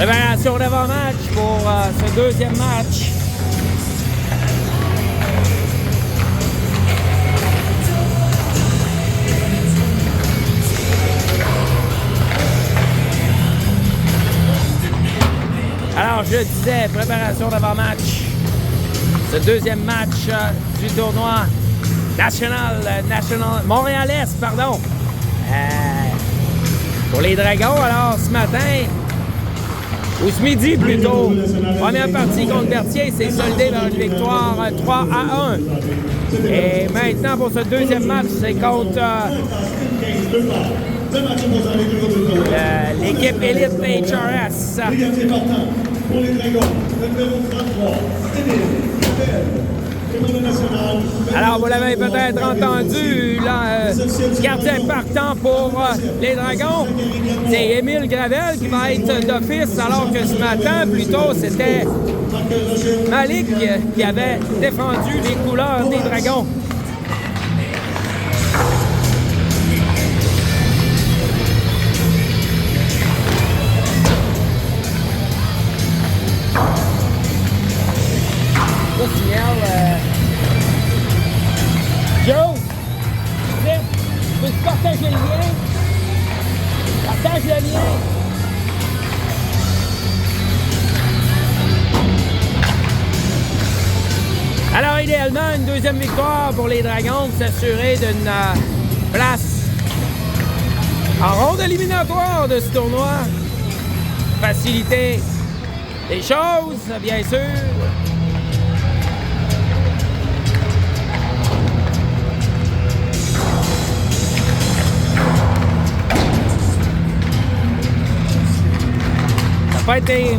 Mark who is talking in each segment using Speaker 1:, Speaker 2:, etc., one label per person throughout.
Speaker 1: Préparation d'avant-match pour ce deuxième match. Alors, je disais, préparation d'avant-match. Ce deuxième match du tournoi national Montréal-Est, pardon. Pour les Dragons, alors ce matin, ou ce midi plutôt, première partie contre Berthier, c'est soldé par une victoire 3-1. Et maintenant, pour ce deuxième match, c'est contre l'équipe élite HRS. Pour les Dragons, le numéro 33, alors, vous l'avez peut-être entendu, là, gardien partant pour les Dragons, c'est Émile Gravel qui va être d'office, alors que ce matin, plutôt, c'était Malik qui avait défendu les couleurs des Dragons. Joe, peux-tu partager le lien? Partage le lien. Alors, idéalement, une deuxième victoire pour les Dragons, s'assurer d'une place en ronde éliminatoire de ce tournoi. Faciliter les choses, bien sûr.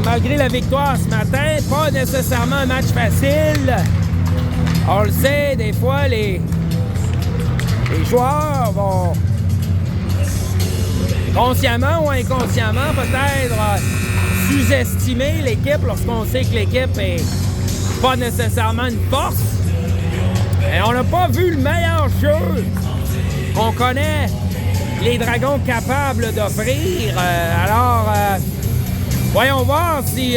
Speaker 1: Malgré la victoire ce matin, pas nécessairement un match facile. On le sait, des fois, les joueurs vont consciemment ou inconsciemment peut-être sous-estimer l'équipe lorsqu'on sait que l'équipe est pas nécessairement une force. Et on n'a pas vu le meilleur jeu qu'on connaît les Dragons capables d'offrir. Voyons voir si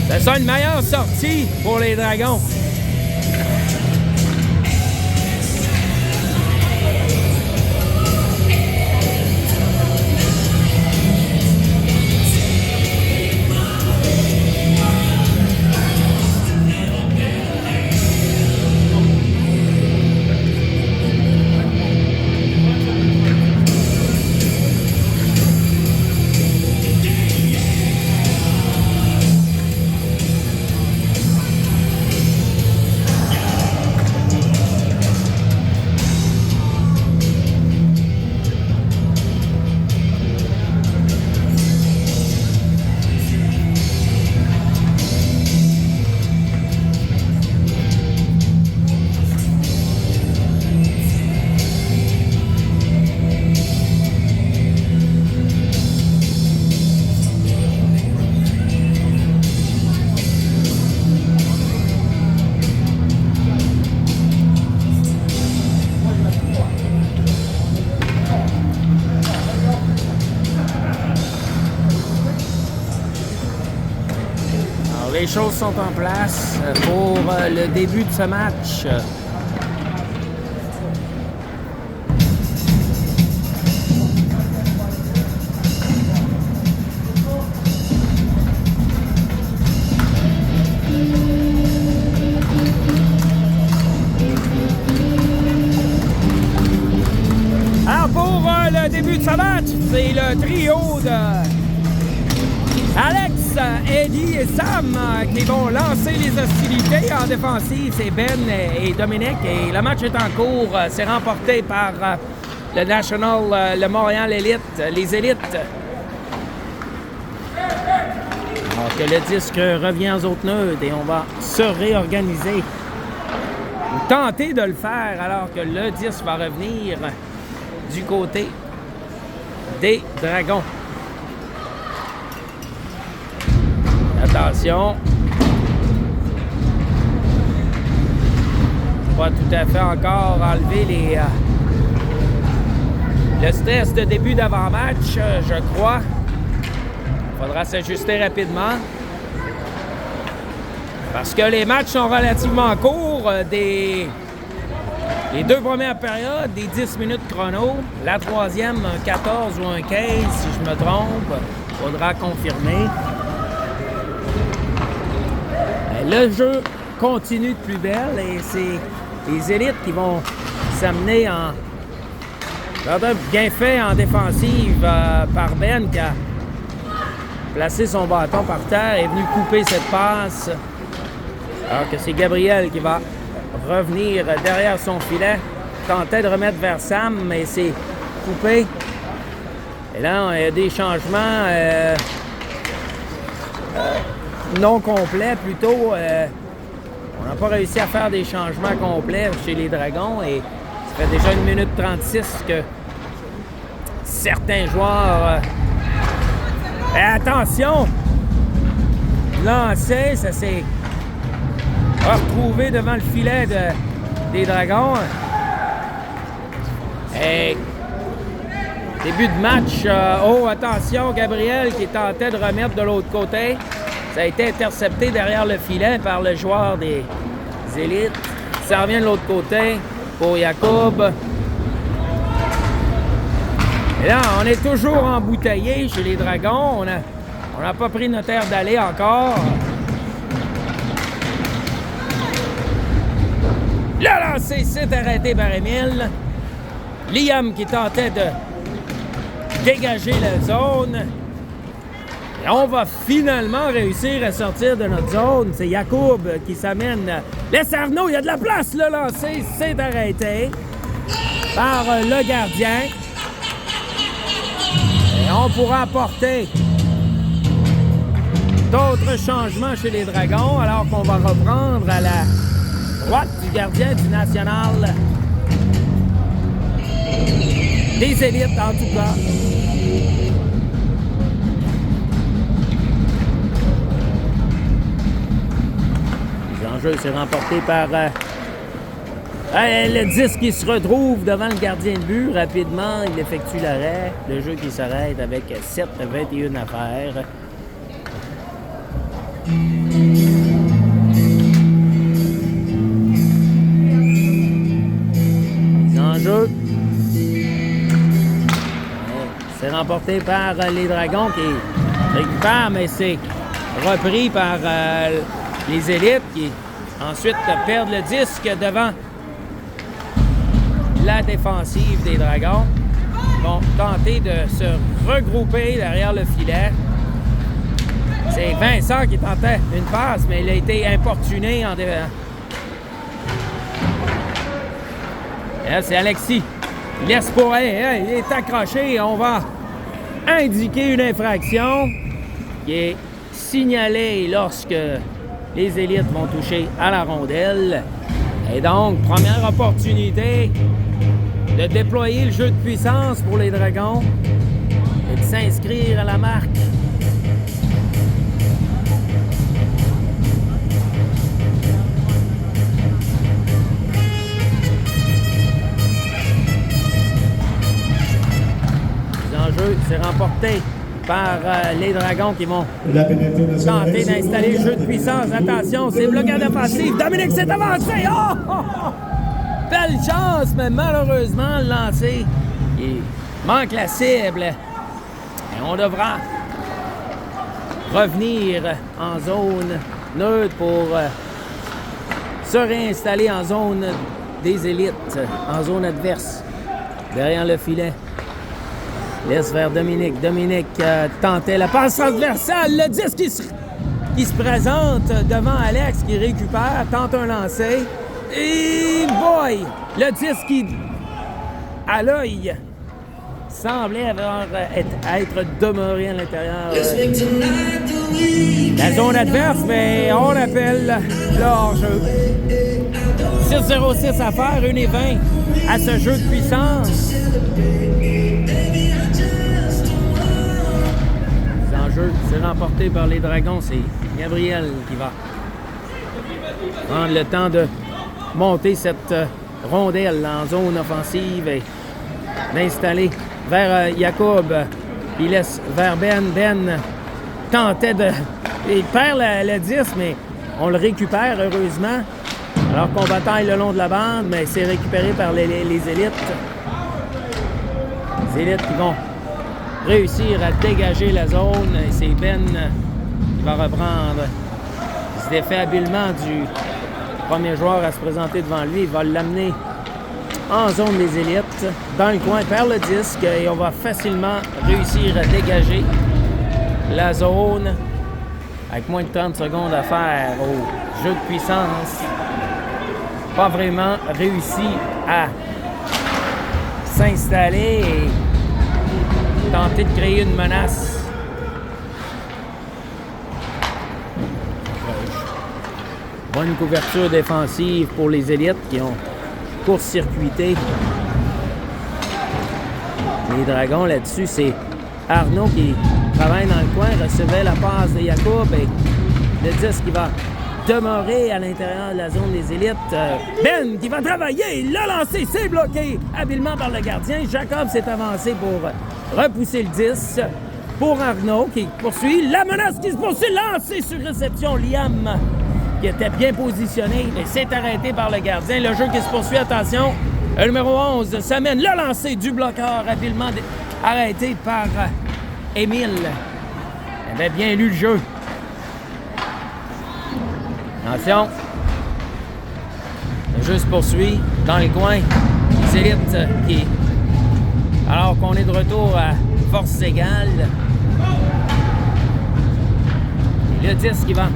Speaker 1: ça sera une meilleure sortie pour les Dragons. Les choses sont en place pour le début de ce match. Alors pour le début de ce match, c'est le trio de Alex, Eddie et Sam qui vont lancer les hostilités. En défensive, c'est Ben et Dominique. Et le match est en cours. C'est remporté par le National, le Montréal Elite, les élites. Alors que le disque revient aux autres neutres et on va se réorganiser. Ou tenter de le faire alors que le disque va revenir du côté des Dragons. Attention. Pas tout à fait encore enlever le stress de début d'avant-match, je crois. faudra s'ajuster rapidement. Parce que les matchs sont relativement courts. Les 2 premières périodes, des 10 minutes chrono. La troisième, un 14 ou un 15, si je me trompe. Faudra confirmer. Le jeu continue de plus belle et c'est les élites qui vont s'amener en... Bien fait en défensive par Ben qui a placé son bâton par terre et est venu couper cette passe. Alors que c'est Gabriel qui va revenir derrière son filet. Tentait de remettre vers Sam, mais c'est coupé. Et là, il y a des changements non complets plutôt. On n'a pas réussi à faire des changements complets chez les Dragons et ça fait déjà 1 minute 36 que certains joueurs... attention! Lancé, ça s'est retrouvé devant le filet des Dragons. Et début de match. Attention, Gabriel qui tentait de remettre de l'autre côté. Ça a été intercepté derrière le filet par le joueur des élites. Ça revient de l'autre côté pour Jacob. Et là, on est toujours embouteillé chez les Dragons. On n'a pas pris notre air d'aller encore. Le lancer s'est arrêté par Émile. Liam qui tentait de dégager la zone. Et on va finalement réussir à sortir de notre zone. C'est Jacob qui s'amène. Laisse Arnaud, il y a de la place. Le lancer s'est arrêté par le gardien. Et on pourra apporter d'autres changements chez les Dragons alors qu'on va reprendre à la droite du gardien du National. Des élites en tout cas. L'enjeu s'est remporté par le 10 qui se retrouve devant le gardien de but. Rapidement, il effectue l'arrêt. Le jeu qui s'arrête avec 7-21 à faire. Mise en jeu. C'est remporté par les Dragons qui récupèrent, mais c'est repris par les élites qui ensuite perdent le disque devant la défensive des Dragons. Ils vont tenter de se regrouper derrière le filet. C'est Vincent qui tentait une passe, mais il a été importuné en défense. Là, c'est Alexis. Il laisse pour il est accroché. On va indiquer une infraction qui est signalée lorsque les élites vont toucher à la rondelle. Et donc, première opportunité de déployer le jeu de puissance pour les Dragons et de s'inscrire à la marque. L'enjeu s'est remporté par les Dragons qui vont tenter d'installer le jeu de puissance. Attention, c'est blocade offensive. Dominique s'est avancé. Belle chance, mais malheureusement, le lancer il manque la cible. Et on devra revenir en zone neutre pour se réinstaller en zone des élites, en zone adverse, derrière le filet. Laisse vers Dominique. Dominique tentait la passe transversale. Le 10 qui se présente devant Alex qui récupère, tente un lancer. Et boy! Le 10 qui, à l'œil, semblait être demeuré à l'intérieur la zone adverse, mais on appelle le hors-jeu. 6-0-6 à faire, 1-20 à ce jeu de puissance. L'enjeu, c'est remporté par les Dragons. C'est Gabriel qui va prendre le temps de monter cette rondelle en zone offensive et d'installer vers Jacob. Il laisse vers Ben. Ben tentait de... Il perd le 10, mais on le récupère, heureusement. Alors qu'on bataille le long de la bande, mais c'est récupéré par les élites. Les élites qui vont réussir à dégager la zone. Et c'est Ben qui va reprendre. Il se défait habilement du premier joueur à se présenter devant lui. Il va l'amener en zone des élites. Dans le coin, perd le disque et on va facilement réussir à dégager la zone. Avec moins de 30 secondes à faire au jeu de puissance. Pas vraiment réussi à s'installer et tenter de créer une menace. Bonne couverture défensive pour les élites qui ont court-circuité. Les Dragons là-dessus, c'est Arnaud qui travaille dans le coin, recevait la passe de Jacob et le disque qui va demeurer à l'intérieur de la zone des élites. Ben qui va travailler, il l'a lancé, c'est bloqué habilement par le gardien. Jacob s'est avancé pour repousser le 10 pour Arnaud qui poursuit. La menace qui se poursuit, lancé sur réception. Liam qui était bien positionné, mais s'est arrêté par le gardien. Le jeu qui se poursuit, attention. Le numéro 11 s'amène, le lancer du bloqueur habilement arrêté par Émile. Il avait bien lu le jeu. Attention. Le jeu se poursuit dans le coin. Les élites qui... Alors qu'on est de retour à force égale. Et le 10 qui va.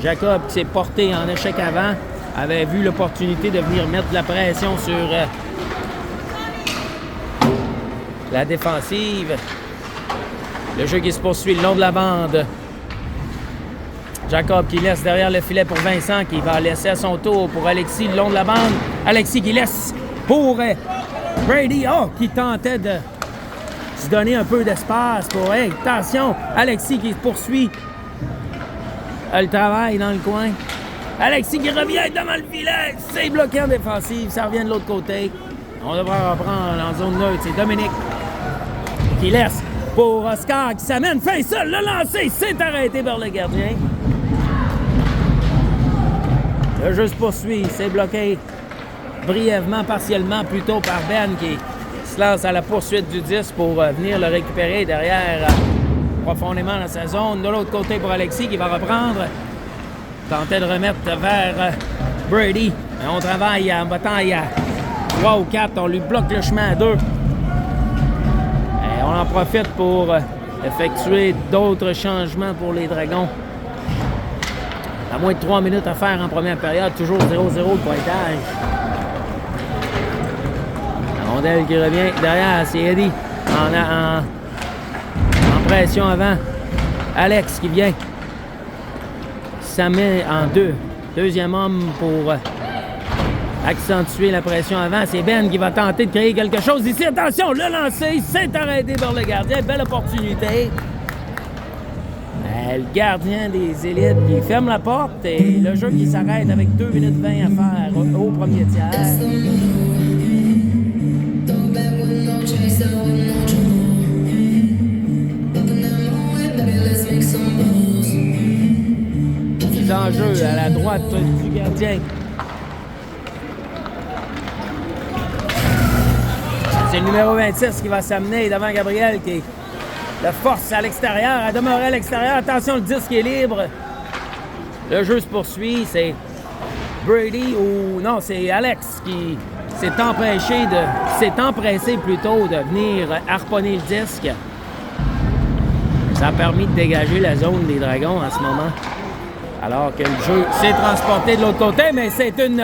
Speaker 1: Jacob qui s'est porté en échec avant avait vu l'opportunité de venir mettre de la pression sur la défensive. Le jeu qui se poursuit le long de la bande. Jacob qui laisse derrière le filet pour Vincent, qui va laisser à son tour pour Alexis le long de la bande. Alexis qui laisse pour Brady, qui tentait de se donner un peu d'espace pour... attention, Alexis qui poursuit le travail dans le coin. Alexis qui revient devant le filet. C'est bloqué en défensive. Ça revient de l'autre côté. On devra reprendre en zone neutre. C'est Dominique qui laisse pour Oscar qui s'amène. Fin seul, le lancer. C'est arrêté par le gardien. Le jeu se poursuit. C'est bloqué brièvement, partiellement, plutôt par Ben qui se lance à la poursuite du 10 pour venir le récupérer derrière profondément dans sa zone. De l'autre côté pour Alexis qui va reprendre. Tentait de remettre vers Brady. On travaille en bataille à 3 ou 4. On lui bloque le chemin à 2. Et on en profite pour effectuer d'autres changements pour les Dragons. À moins de 3 minutes à faire en première période. Toujours 0-0 de pointage. La rondelle qui revient derrière, c'est Eddie. En pression avant. Alex qui vient. Ça met en deux. Deuxième homme pour accentuer la pression avant. C'est Ben qui va tenter de créer quelque chose ici. Attention, le lancer, c'est arrêté par le gardien. Belle opportunité. Le gardien des élites qui ferme la porte et le jeu qui s'arrête avec 2 minutes 20 à faire au premier tiers. En jeu à la droite du gardien. C'est le numéro 26 qui va s'amener devant Gabriel qui le force à l'extérieur, à demeurer à l'extérieur. Attention, le disque est libre. Le jeu se poursuit. C'est Brady ou... Non, c'est Alex qui s'est empressé plutôt de venir harponner le disque. Ça a permis de dégager la zone des Dragons en ce moment. Alors que le jeu s'est transporté de l'autre côté, mais c'est une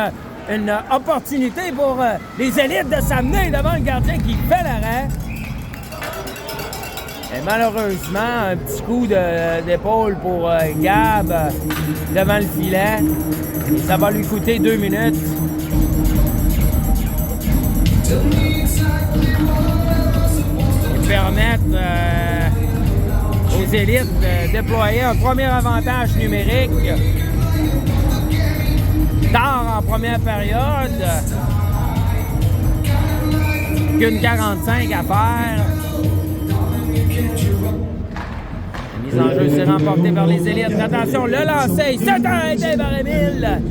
Speaker 1: opportunité pour les élites de s'amener devant le gardien qui fait l'arrêt. Et malheureusement, un petit coup d'épaule pour Gab devant le filet. Et ça va lui coûter 2 minutes. Et permettre aux élites de déployer un premier avantage numérique. Tard en première période. Qu'une 45 à faire. Mise en jeu, c'est remporté par les élites. Attention, le lancer, c'est arrêté par Émile.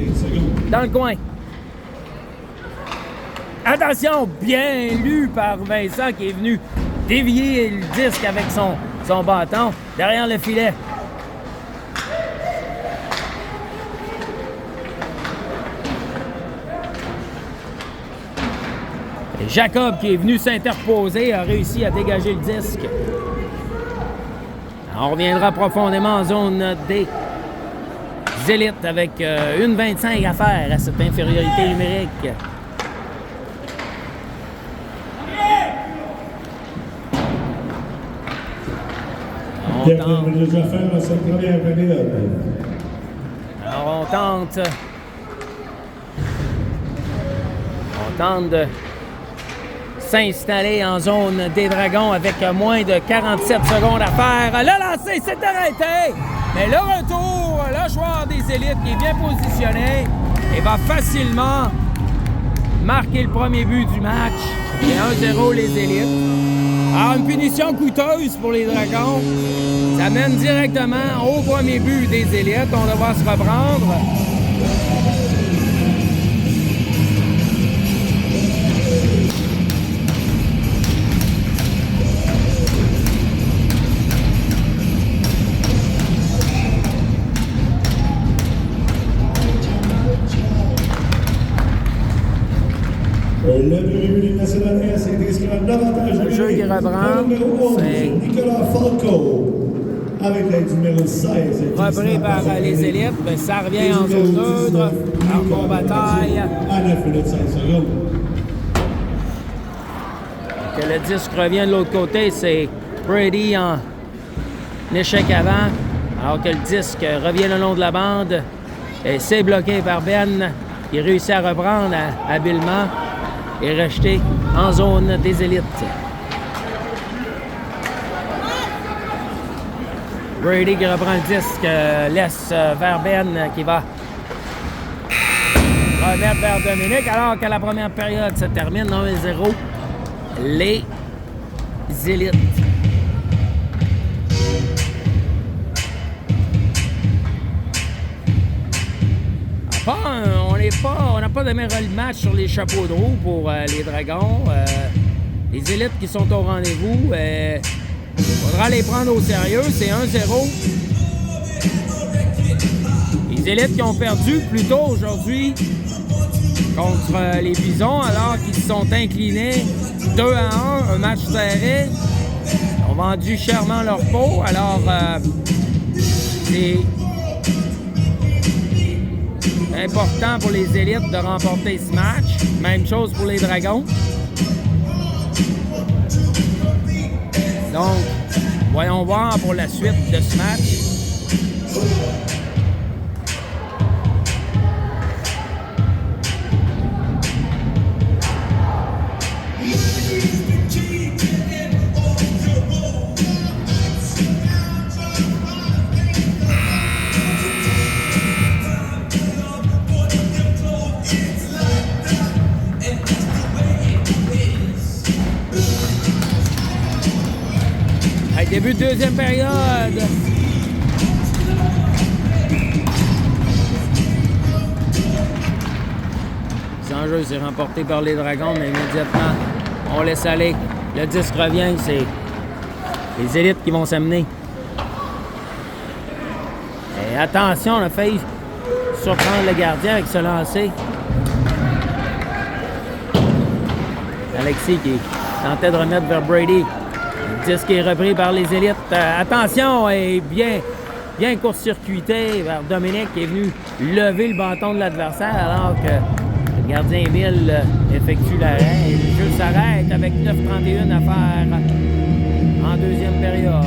Speaker 1: Dans le coin. Attention, bien lu par Vincent qui est venu dévier le disque avec son bâton derrière le filet. Et Jacob qui est venu s'interposer a réussi à dégager le disque. On reviendra profondément en zone des élites avec 1,25 à faire à cette infériorité numérique. Alors on tente de s'installer en zone des Dragons avec moins de 47 secondes à faire. Le lancer s'est arrêté, mais le retour, le joueur des élites qui est bien positionné et va facilement marquer le premier but du match. Et 1-0 les élites. Alors une punition coûteuse pour les Dragons. Ça mène directement au premier but des élites. On devra se reprendre. Le jeu qui reprend, c'est repris par les élites, mais ça revient en zone neutre, en bon bataille. Que le disque revient de l'autre côté, c'est Brady en échec avant, alors que le disque revient le long de la bande. Et c'est bloqué par Ben, qui réussit à reprendre habilement et rejeté en zone des élites. Brady qui reprend le disque, laisse vers Ben qui va remettre vers Dominique alors que la première période se termine 1-0. Les élites. On n'a pas démarré le match sur les chapeaux de roue pour les Dragons. Les élites qui sont au rendez-vous, il faudra les prendre au sérieux. C'est 1-0. Les élites qui ont perdu plus tôt aujourd'hui contre les Bisons alors qu'ils se sont inclinés 2-1, un match serré. Ils ont vendu chèrement leur peau. Alors, c'est important pour les élites de remporter ce match. Même chose pour les Dragons. Donc, voyons voir pour la suite de ce match. Début de deuxième période. C'est en jeu, c'est remporté par les Dragons, mais immédiatement, on laisse aller. Le disque revient, c'est les élites qui vont s'amener. Et attention, on a failli surprendre le gardien avec ce lancer. Alexis qui tentait de remettre vers Brady. Le disque est repris par les élites. Attention, et bien court-circuité vers Dominique qui est venu lever le bâton de l'adversaire alors que le gardien Émile effectue l'arrêt. Et le jeu s'arrête avec 9:31 à faire en deuxième période.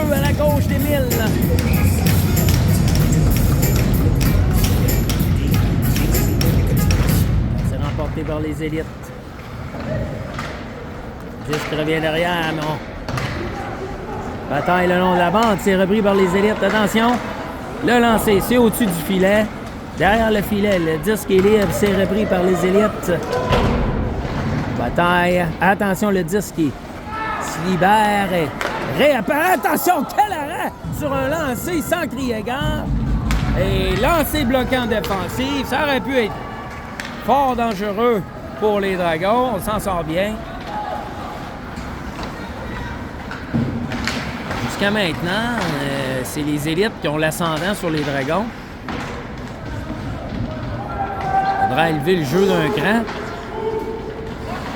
Speaker 1: À la gauche d'Émile. C'est remporté par les élites. Disque revient derrière, mais bataille le long de la bande, c'est repris par les élites. Attention, le lancer, c'est au-dessus du filet. Derrière le filet, le disque est libre, c'est repris par les élites. Bataille, attention, le disque se libère et réapparaît. Attention, quel arrêt sur un lancer sans crier gare. Et lancer bloquant défensif, ça aurait pu être fort dangereux pour les Dragons. On s'en sort bien. Jusqu'à maintenant, c'est les élites qui ont l'ascendant sur les Dragons. Il faudra élever le jeu d'un cran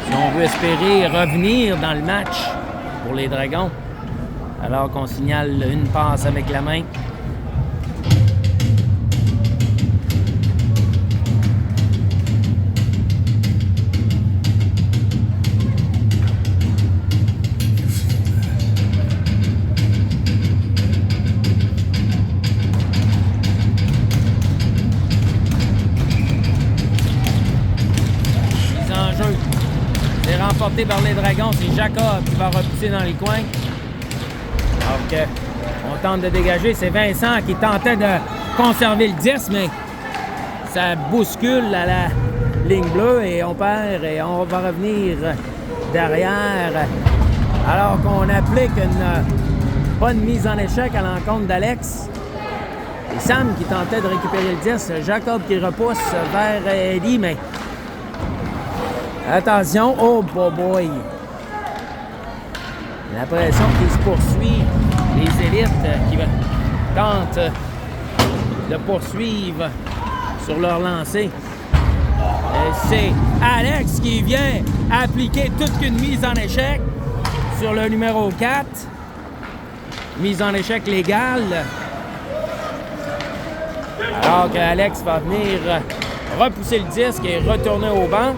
Speaker 1: si on veut espérer revenir dans le match pour les Dragons. Alors qu'on signale une passe avec la main. Remporté par les Dragons, c'est Jacob qui va repousser dans les coins. Donc, on tente de dégager. C'est Vincent qui tentait de conserver le 10, mais ça bouscule à la ligne bleue et on perd et on va revenir derrière. Alors qu'on applique une bonne mise en échec à l'encontre d'Alex. Et Sam qui tentait de récupérer le 10. Jacob qui repousse vers Eddie, mais attention, oh boy! La pression qui se poursuit. Les élites qui tentent de poursuivre sur leur lancée. C'est Alex qui vient appliquer toute une mise en échec sur le numéro 4. Mise en échec légale. Alors qu'Alex va venir repousser le disque et retourner au banc.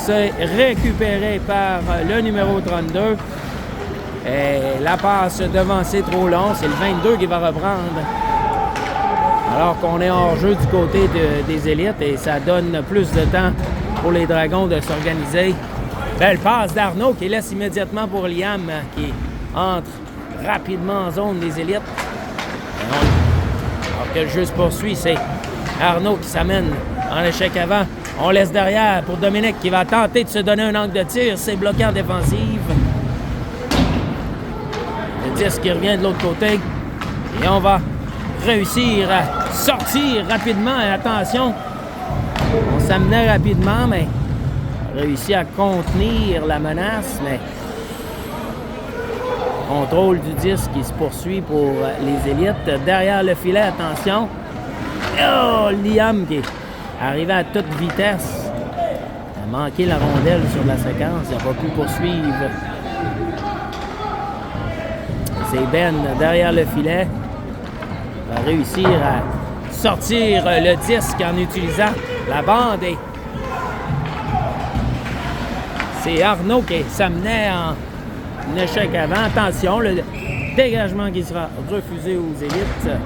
Speaker 1: C'est récupéré par le numéro 32. Et la passe devant, c'est trop long. C'est le 22 qui va reprendre. Alors qu'on est hors jeu du côté des élites et ça donne plus de temps pour les Dragons de s'organiser. Belle passe d'Arnaud qui laisse immédiatement pour Liam qui entre rapidement en zone des élites. Alors que le jeu se poursuit, c'est Arnaud qui s'amène en échec avant. On laisse derrière pour Dominique qui va tenter de se donner un angle de tir. C'est bloqué en défensive. Le disque qui revient de l'autre côté. Et on va réussir à sortir rapidement. Et attention, on s'amenait rapidement, mais on a réussi à contenir la menace. Mais contrôle du disque qui se poursuit pour les élites. Derrière le filet, attention. Oh, Liam qui est arrivé à toute vitesse. Il a manqué la rondelle sur la séquence. Il n'a pas pu poursuivre. C'est Ben derrière le filet. Il va réussir à sortir le disque en utilisant la bande. Et c'est Arnaud qui s'amenait en échec avant. Attention, le dégagement qui sera refusé aux élites.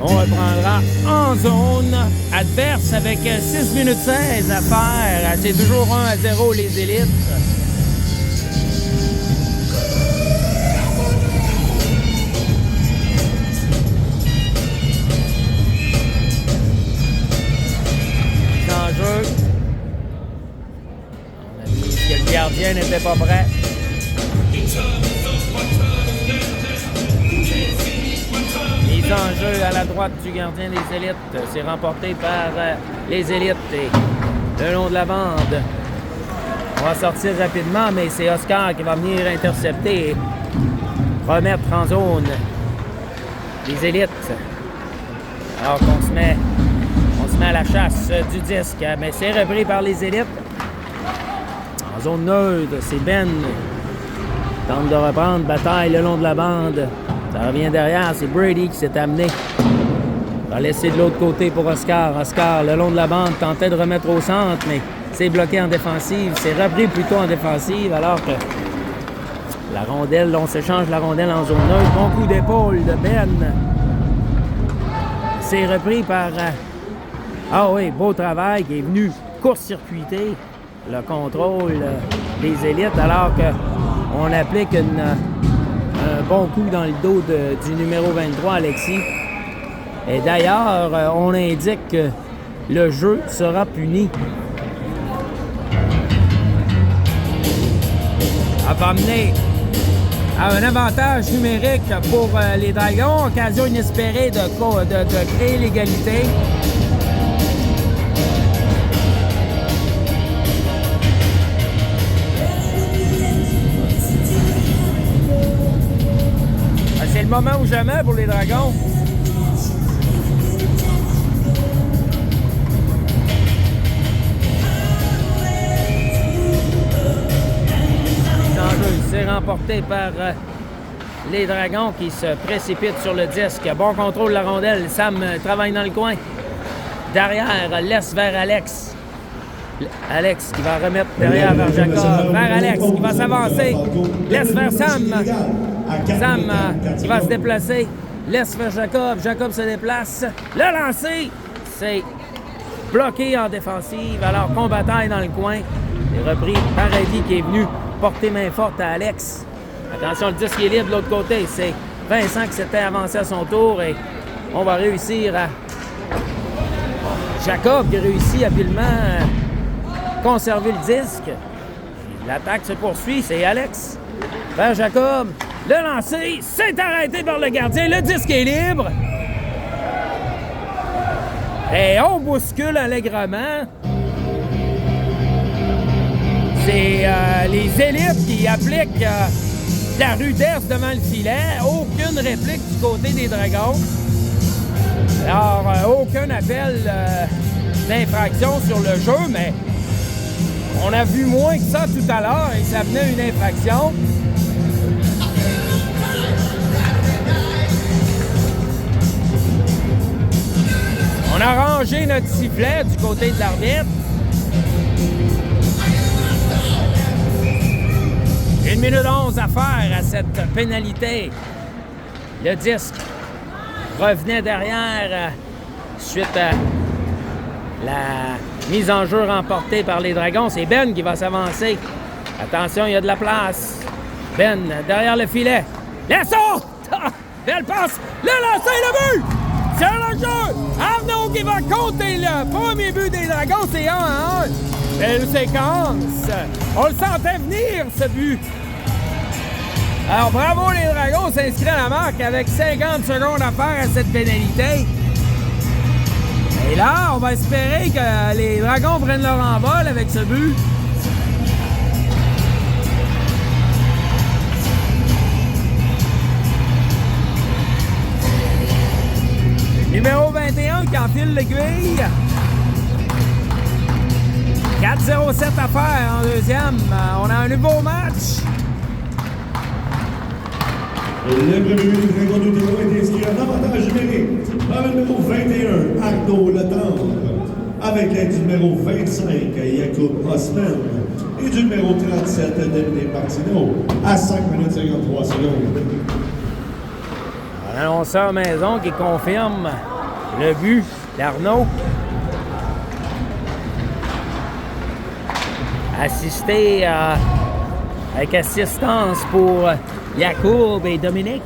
Speaker 1: On reprendra en zone adverse avec 6 minutes 16 à faire. C'est toujours 1-0 les élites. En jeu. On a dit que le gardien n'était pas prêt. Mise en jeu à la droite du gardien des élites. C'est remporté par les élites et le long de la bande. On va sortir rapidement, mais c'est Oscar qui va venir intercepter et remettre en zone les élites. Alors qu'on se met à la chasse du disque, mais c'est repris par les élites. En zone neutre, c'est Ben qui tente de reprendre bataille le long de la bande. Ça revient derrière, c'est Brady qui s'est amené. Il va laisser de l'autre côté pour Oscar. Oscar, le long de la bande, tentait de remettre au centre, mais c'est bloqué en défensive. C'est repris plutôt en défensive, alors que la rondelle, on s'échange la rondelle en zone neutre. Bon coup d'épaule de Ben. C'est repris par Ah oui, beau travail qui est venu court-circuiter le contrôle des élites alors qu'on applique un bon coup dans le dos du numéro 23, Alexis. Et d'ailleurs, on indique que le jeu sera puni. Ça va mener à un avantage numérique pour les Dragons. Occasion inespérée de créer l'égalité. C'est le moment ou jamais pour les Dragons. C'est remporté par les Dragons qui se précipitent sur le disque. Bon contrôle de la rondelle. Sam travaille dans le coin. Derrière, laisse vers Alex. Alex qui va remettre derrière vers Jacob. Vers Alex qui va s'avancer. Laisse vers Sam. Sam qui va se déplacer. Laisse vers Jacob. Jacob se déplace. Le lancer, c'est bloqué en défensive. Alors, combattant est dans le coin. C'est repris par Eddie qui est venu porter main forte à Alex. Attention, le disque est libre de l'autre côté. C'est Vincent qui s'était avancé à son tour et on va réussir à... Jacob qui réussit habilement à conserver le disque. L'attaque se poursuit, c'est Alex. Vers Jacob. Le lancer, c'est arrêté par le gardien. Le disque est libre. Et on bouscule allègrement. C'est les élites qui appliquent la rudesse devant le filet. Aucune réplique du côté des Dragons. Alors, aucun appel d'infraction sur le jeu, mais on a vu moins que ça tout à l'heure et ça venait une infraction. On a rangé notre sifflet du côté de l'arbitre. 1 minute 11 à faire à cette pénalité. Le disque revenait derrière suite à la mise en jeu remportée par les Dragons. C'est Ben qui va s'avancer. Attention, il y a de la place. Ben derrière le filet. L'assaut! Belle passe! Le lancer, le but! C'est le jeu! Arnaud qui va compter le premier but des Dragons. C'est 1-1. Belle séquence. On le sentait venir, ce but. Alors, bravo les Dragons, s'inscrit à la marque avec 50 secondes à faire à cette pénalité. Et là, on va espérer que les Dragons prennent leur envol avec ce but. Numéro 21 qui enfile l'aiguille. 4-0-7 à faire en deuxième. On a un nouveau match.
Speaker 2: Le premier but du Dragon du Taureau est inscrit en avantage numérique par le numéro 21, Arnaud Letendre, avec l'aide du numéro 25, Yacoub Osman, et du numéro 37, Dominique Martineau, à 5 minutes 53 secondes.
Speaker 1: L'annonceur maison qui confirme le but d'Arnaud. Assisté avec assistance pour Yacoub et Dominique.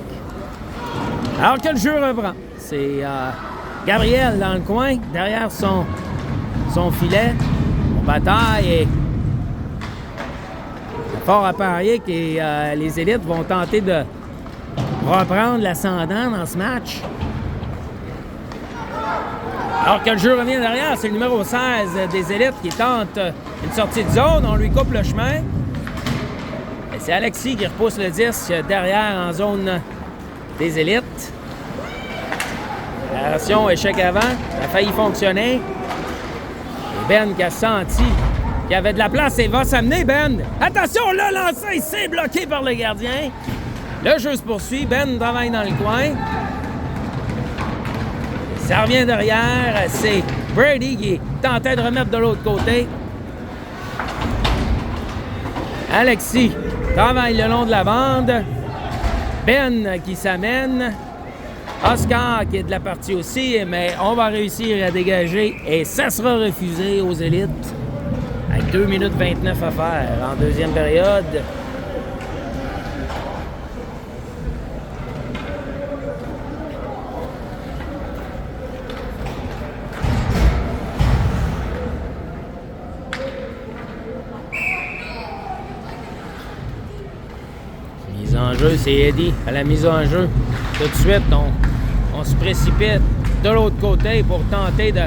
Speaker 1: Alors que le jeu reprend. C'est Gabriel dans le coin, derrière son filet. On bataille et fort à parier que les élites vont tenter de reprendre l'ascendant dans ce match. Alors que le jeu revient derrière, c'est le numéro 16 des élites qui tente une sortie de zone. On lui coupe le chemin. Et c'est Alexis qui repousse le disque derrière en zone des élites. Opération échec avant. Ça a failli fonctionner. Et Ben qui a senti qu'il y avait de la place et va s'amener, Ben. Attention, le lancer, c'est bloqué par le gardien. Le jeu se poursuit. Ben travaille dans le coin. Ça revient derrière. C'est Brady qui tentait de remettre de l'autre côté. Alexis travaille le long de la bande. Ben qui s'amène. Oscar qui est de la partie aussi, mais on va réussir à dégager et ça sera refusé aux élites. Avec 2 minutes 29 à faire en deuxième période. Mise en jeu, c'est Eddie à la mise en jeu. Tout de suite, on se précipite de l'autre côté pour tenter de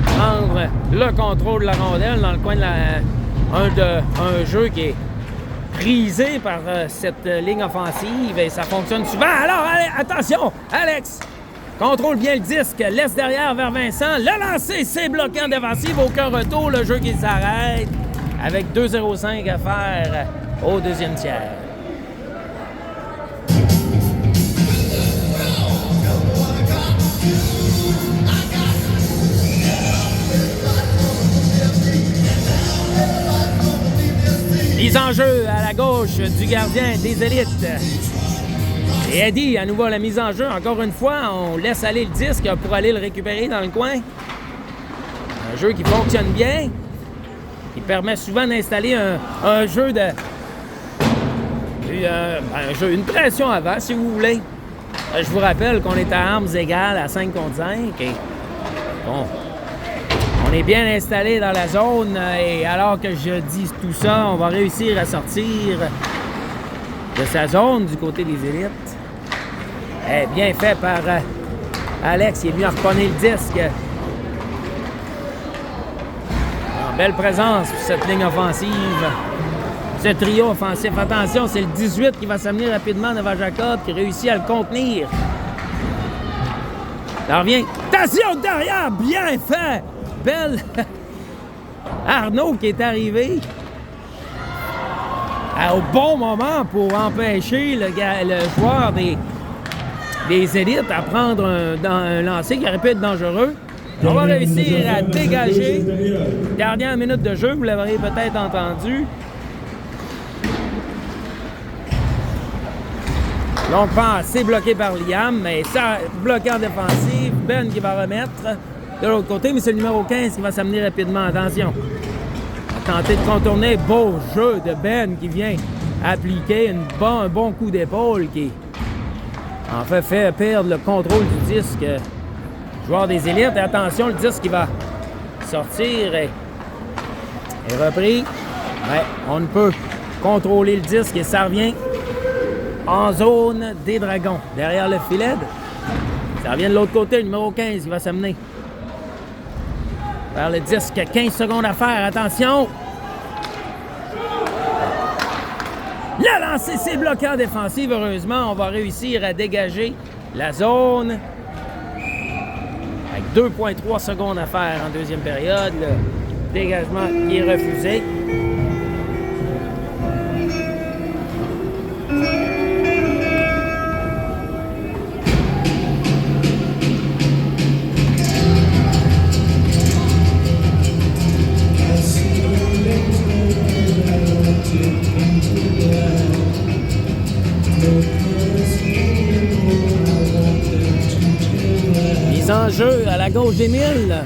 Speaker 1: prendre le contrôle de la rondelle dans le coin de un jeu qui est prisé par cette ligne offensive et ça fonctionne souvent. Alors, allez, attention, Alex contrôle bien le disque, laisse derrière vers Vincent. Le lancer, c'est bloqué en défensive, aucun retour, le jeu qui s'arrête avec 2,05 à faire au deuxième tiers. Mise en jeu à la gauche du gardien des élites. Et Eddie, à nouveau à la mise en jeu. Encore une fois, on laisse aller le disque pour aller le récupérer dans le coin. Un jeu qui fonctionne bien, qui permet souvent d'installer un jeu de... une pression avant, si vous voulez. Je vous rappelle qu'on est à armes égales à 5 contre 5. Et bon, on est bien installé dans la zone et alors que je dis tout ça, on va réussir à sortir de sa zone du côté des élites. Bien fait par Alex, il est venu harponner le disque. Belle présence pour cette ligne offensive. Ce trio offensif. Attention, c'est le 18 qui va s'amener rapidement devant Jacob, qui réussit à le contenir. Ça revient. Attention derrière, bien fait! Belle Arnaud qui est arrivé au bon moment pour empêcher le joueur des élites à prendre un lancer qui aurait pu être dangereux. On va réussir à dégager. Dernière minute de jeu, vous l'avez peut-être entendu. Donc, c'est bloqué par Liam, mais ça, bloqué en défensive. Ben qui va remettre de l'autre côté, mais c'est le numéro 15 qui va s'amener rapidement. Attention. On va tenter de contourner. Beau jeu de Ben qui vient appliquer un bon coup d'épaule qui, en fait perdre le contrôle du disque. Joueur des élites. Et attention, le disque qui va sortir est repris. Ouais, on ne peut contrôler le disque et ça revient en zone des Dragons. Derrière le filet. Ça revient de l'autre côté, le numéro 15 qui va s'amener vers le disque. 15 secondes à faire. Attention. Le lancer, c'est bloqué en défensive. Heureusement, on va réussir à dégager la zone. Avec 2,3 secondes à faire en deuxième période. Le dégagement qui est refusé. Mise en jeu à la gauche d'Émile.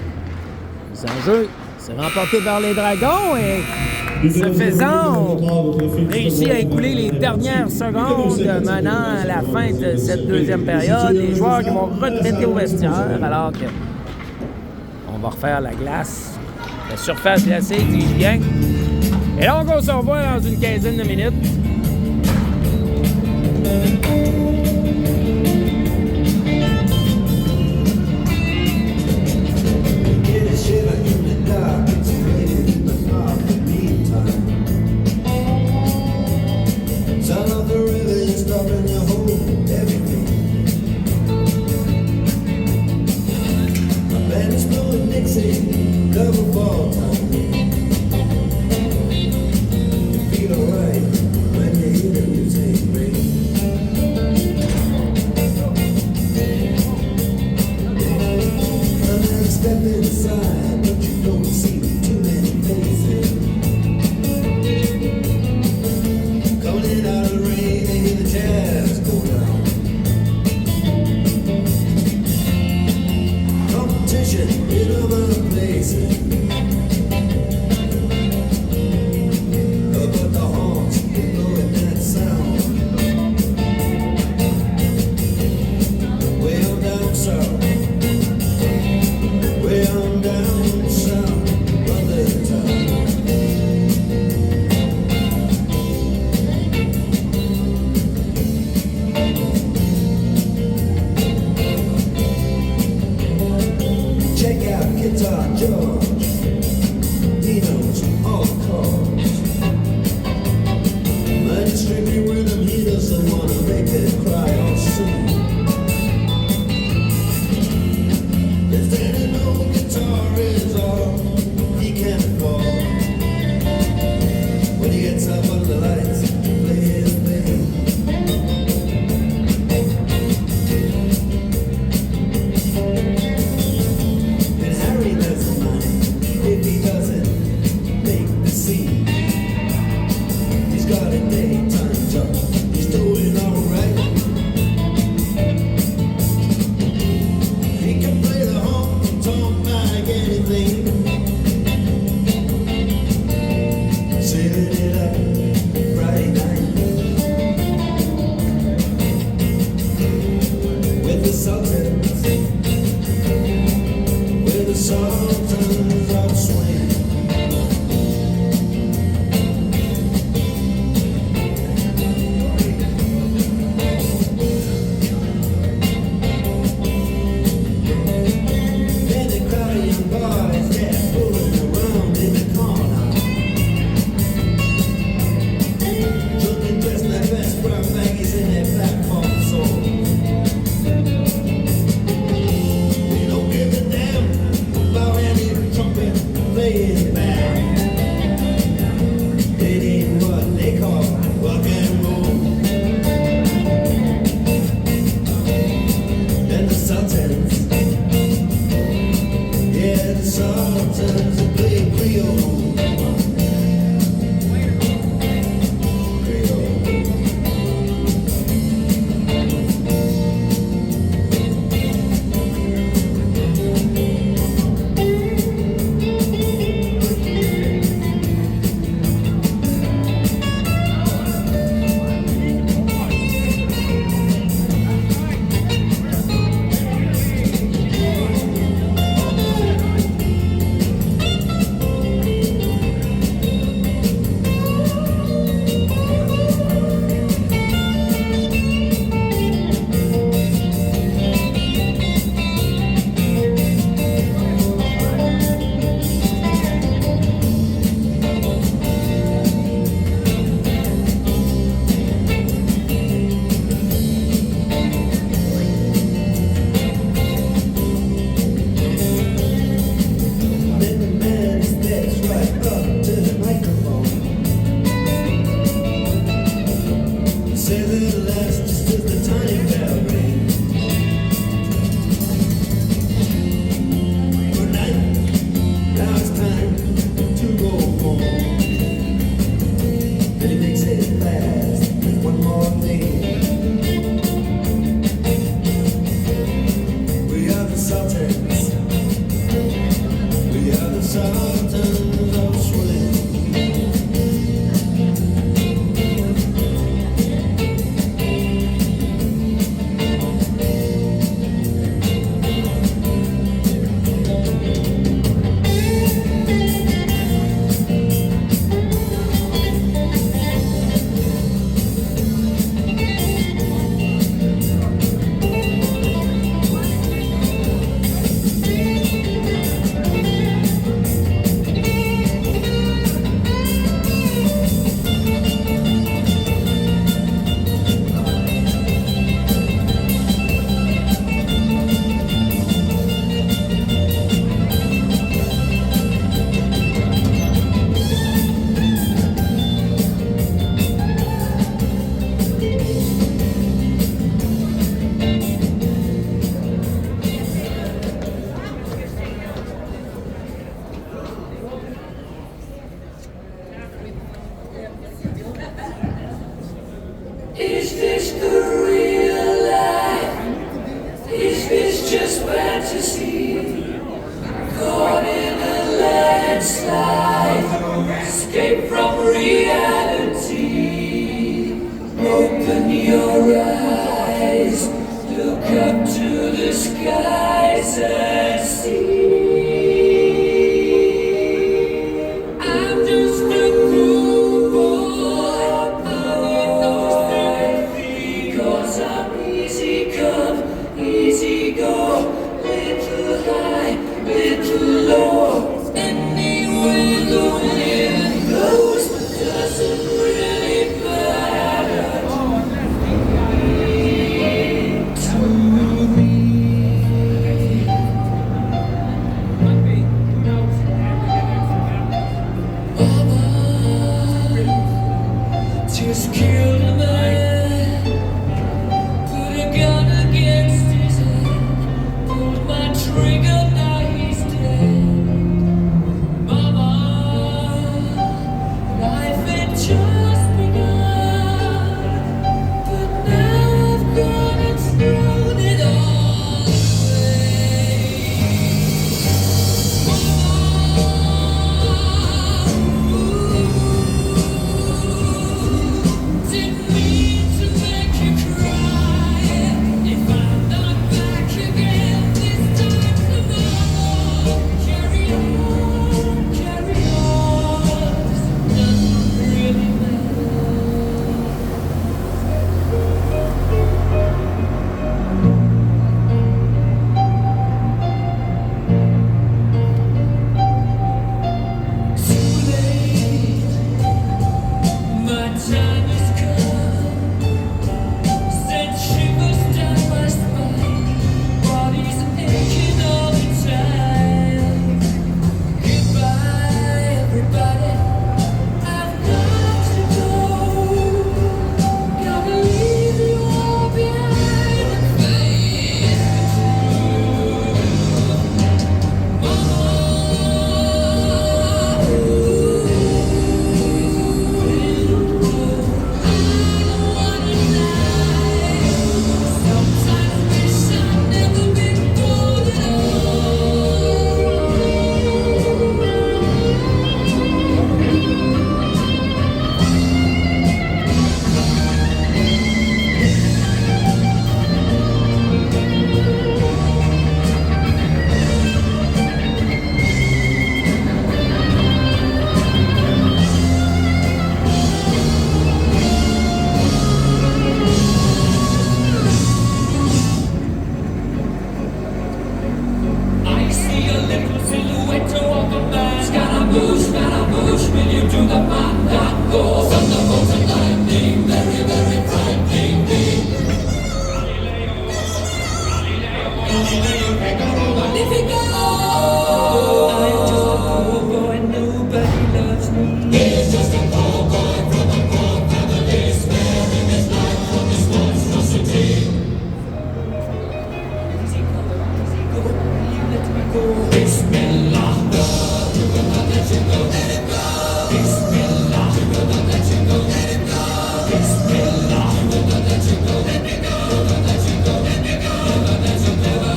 Speaker 1: Mise en jeu, c'est remporté par les Dragons et ce faisant, on réussit à écouler les dernières secondes menant à la fin de cette deuxième période. Les joueurs qui vont retraiter au vestiaire alors que on va refaire la glace. La surface glacée, dis-je bien. Et donc, on se revoit dans une quinzaine de minutes.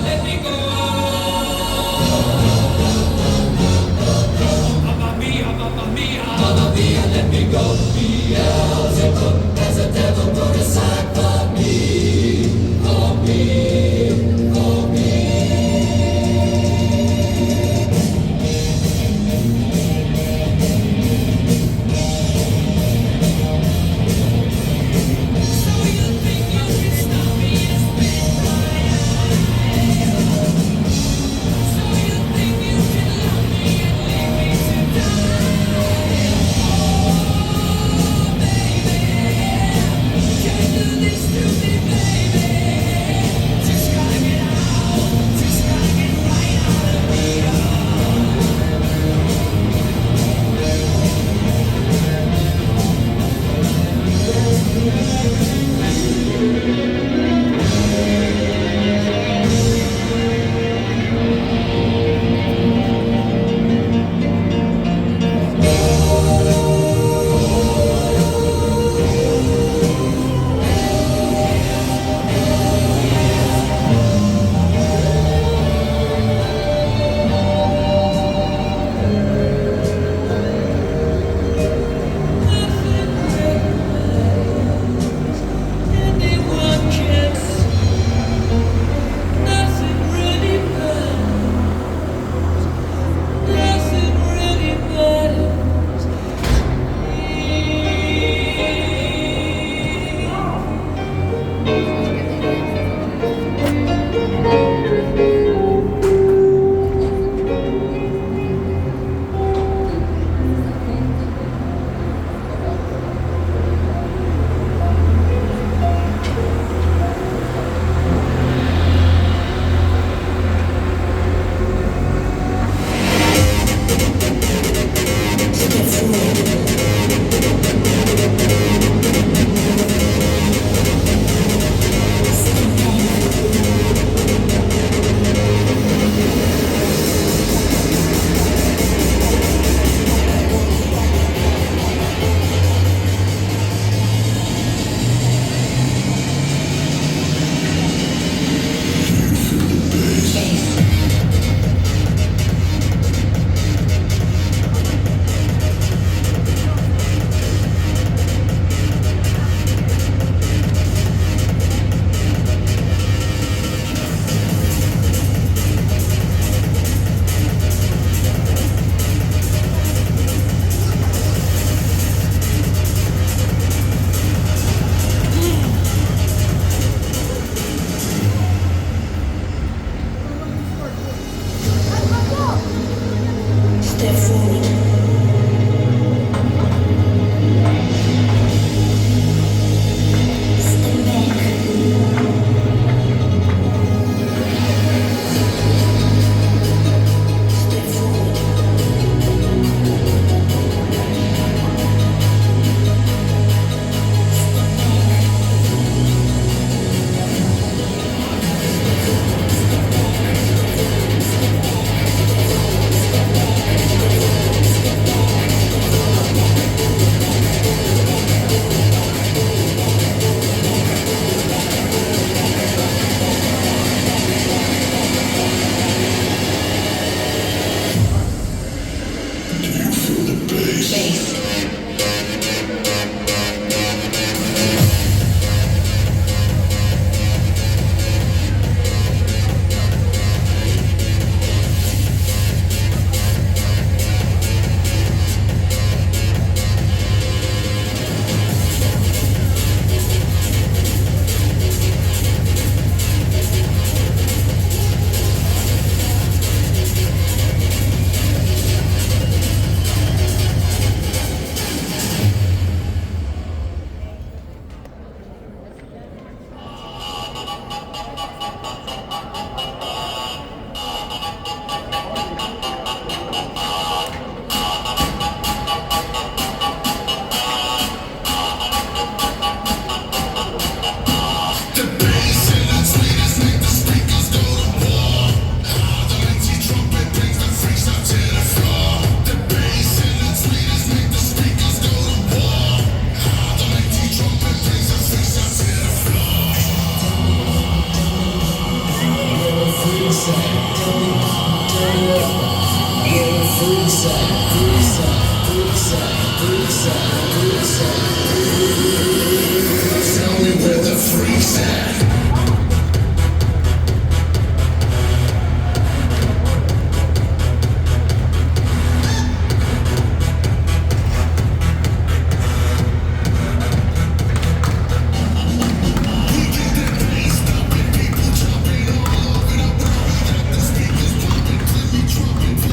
Speaker 3: Let me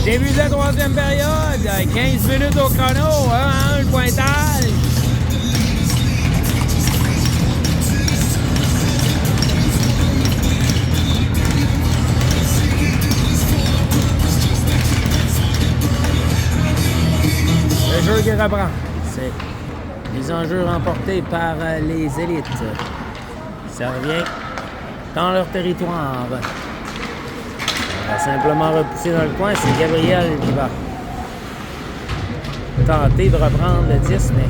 Speaker 1: Début de la troisième période, 15 minutes au chrono, 1-1 le pointage. Le jeu qui reprend, c'est les enjeux remportés par les élites. Ça revient dans leur territoire. On va simplement repousser dans le coin, c'est Gabriel qui va tenter de reprendre le 10, mais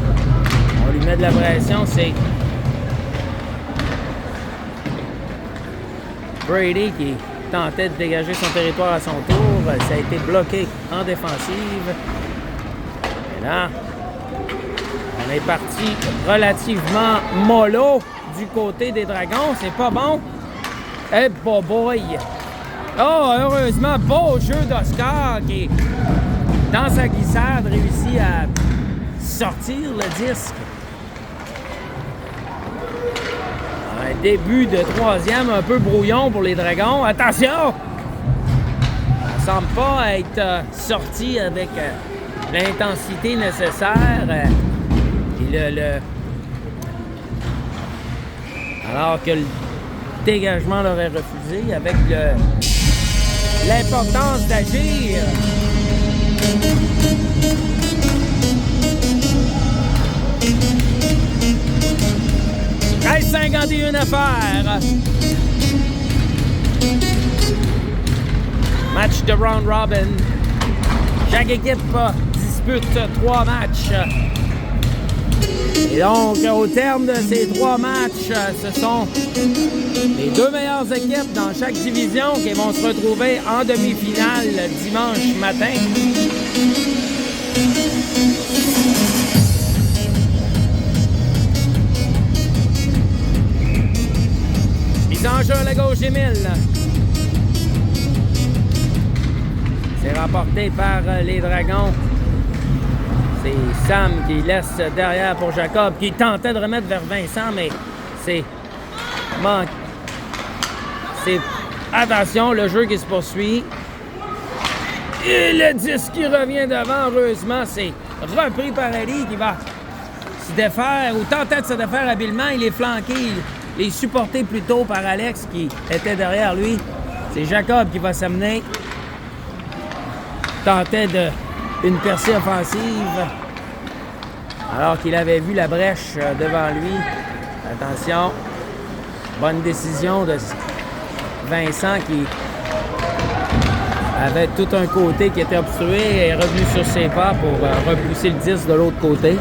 Speaker 1: on lui met de la pression, c'est Brady qui tentait de dégager son territoire à son tour, ça a été bloqué en défensive. Et là, on est parti relativement mollo du côté des Dragons, c'est pas bon. Eh boy! Oh, heureusement, beau jeu d'Oscar qui, dans sa glissade, réussit à sortir le disque. Un début de troisième un peu brouillon pour les Dragons. Attention! Ça semble pas être sorti avec l'intensité nécessaire. Alors que le dégagement l'aurait refusé avec l'importance d'agir. Reste 51 à faire. Match de round robin. Chaque équipe dispute 3 matchs. Et donc, au terme de ces 3 matchs, ce sont les 2 meilleures équipes dans chaque division qui vont se retrouver en demi-finale dimanche matin. Mise en jeu à la gauche, Émile. C'est remporté par les Dragons. C'est Sam qui laisse derrière pour Jacob, qui tentait de remettre vers Vincent, mais c'est manque. C'est attention, le jeu qui se poursuit. Et le disque qui revient devant, heureusement, c'est repris par Ali qui va se défaire ou tenter de se défaire habilement. Il est flanqué, il est supporté plutôt par Alex qui était derrière lui. C'est Jacob qui va s'amener. Tentait une percée offensive alors qu'il avait vu la brèche devant lui. Attention, bonne décision de Vincent qui avait tout un côté qui était obstrué et est revenu sur ses pas pour repousser le disque de l'autre côté.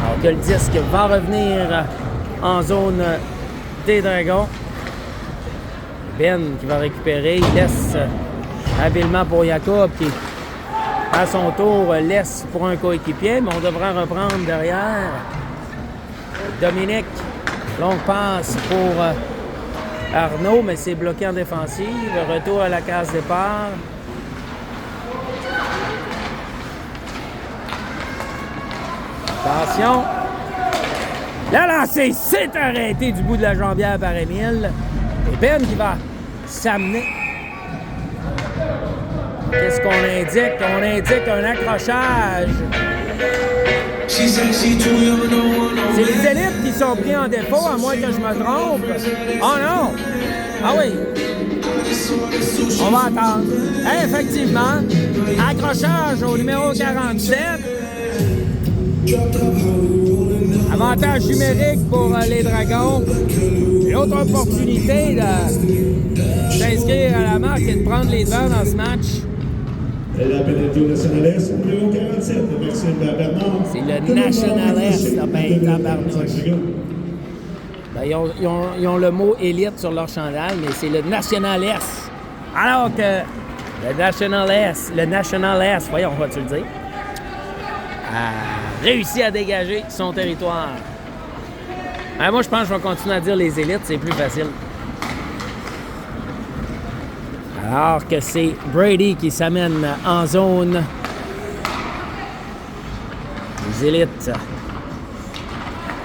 Speaker 1: Alors que le disque va revenir en zone des Dragons. Ben qui va récupérer, il laisse habilement pour Jacob qui, à son tour, laisse pour un coéquipier, mais on devra reprendre derrière. Dominique, longue passe pour Arnaud, mais c'est bloqué en défensive. Retour à la case départ. Attention. La lancée s'est arrêtée du bout de la jambière par Émile. Et Ben qui va s'amener. Qu'est-ce qu'on indique? On indique un accrochage. C'est les élites qui sont pris en défaut, à moins que je me trompe. Oh non! Ah oui! On va attendre. Effectivement, accrochage au numéro 47. Avantage numérique pour les Dragons. L'autre opportunité de s'inscrire à la marque et de prendre les devants dans ce match.
Speaker 2: La pénalité au National Est, numéro 47, Maxime Bernard.
Speaker 1: C'est le National Est, là, ben, tabarnouche. Ben, ils ont le mot élite sur leur chandail, mais c'est le National Est. Alors que le National S, voyons, on va-tu le dire, a réussi à dégager son territoire. Moi, je pense que je vais continuer à dire les élites, c'est plus facile. Alors que c'est Brady qui s'amène en zone. Les élites.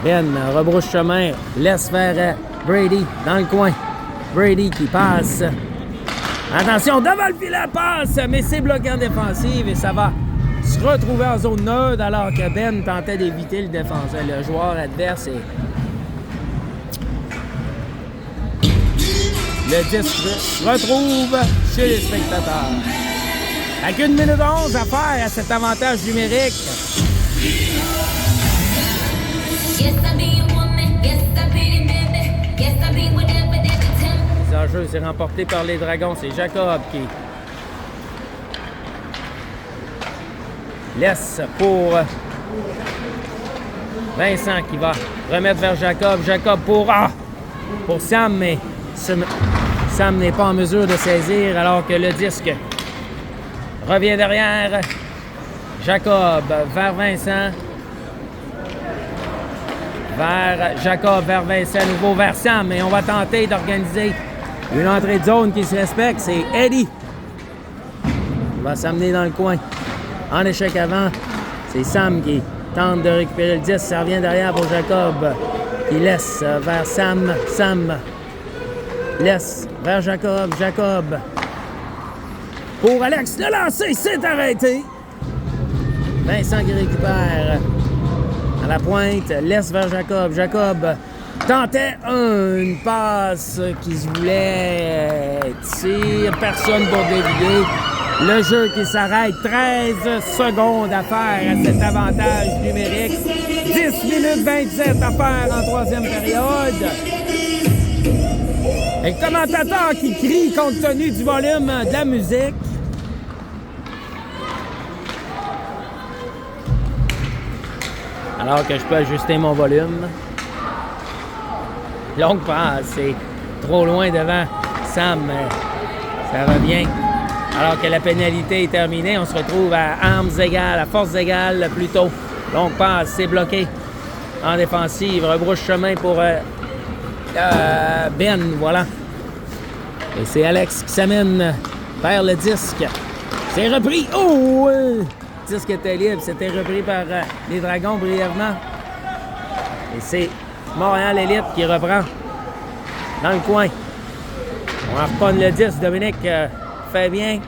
Speaker 1: Ben rebrousse chemin, laisse faire Brady dans le coin. Brady qui passe. Attention, devant le filet, passe, mais c'est bloqué en défensive et ça va se retrouver en zone neutre alors que Ben tentait d'éviter le défenseur, le joueur adverse. Et le disque se retrouve chez les spectateurs. Avec 1 minute 11 à faire à cet avantage numérique. Le jeu s'est remporté par les Dragons. C'est Jacob qui laisse pour Vincent qui va remettre vers Jacob. Jacob pour Sam, mais Sam n'est pas en mesure de saisir alors que le disque revient derrière. Jacob vers Vincent. Vers Jacob, vers Vincent, nouveau vers Sam. Et on va tenter d'organiser une entrée de zone qui se respecte. C'est Eddie. Il va s'amener dans le coin. En échec avant, c'est Sam qui tente de récupérer le 10. Ça revient derrière pour Jacob. Il laisse vers Sam. Sam laisse vers Jacob. Jacob pour Alex. Le lancer s'est arrêté. Vincent qui récupère à la pointe. Laisse vers Jacob. Jacob tentait une passe qui se voulait tirer. Personne pour dévier. Le jeu qui s'arrête. 13 secondes à faire à cet avantage numérique. 10 minutes 27 à faire en troisième période. Et le commentateur qui crie compte tenu du volume de la musique. Alors que je peux ajuster mon volume. Longue passe, c'est trop loin devant Sam. Ça revient. Alors que la pénalité est terminée, on se retrouve à armes égales, à forces égales plutôt. Longue passe, c'est bloqué en défensive. Rebrousse chemin pour Ben, voilà. Et c'est Alex qui s'amène vers le disque. C'est repris. Oh! Le disque était libre. C'était repris par les Dragons brièvement. Et c'est Montréal Élite qui reprend dans le coin. On reprend le disque. Dominique fait bien.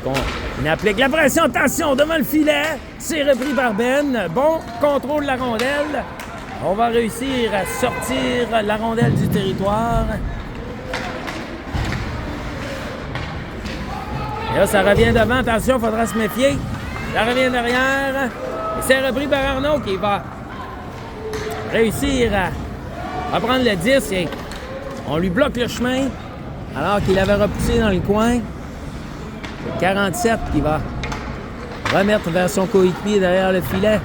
Speaker 1: Donc on applique la pression. Attention devant le filet. C'est repris par Ben. Bon contrôle de la rondelle. On va réussir à sortir la rondelle du territoire. Et là, ça revient devant. Attention, il faudra se méfier. Ça revient derrière. Et c'est repris par Arnaud qui va réussir à prendre le 10. Et on lui bloque le chemin alors qu'il avait repoussé dans le coin. Le 47 qui va remettre vers son coéquipier derrière le filet.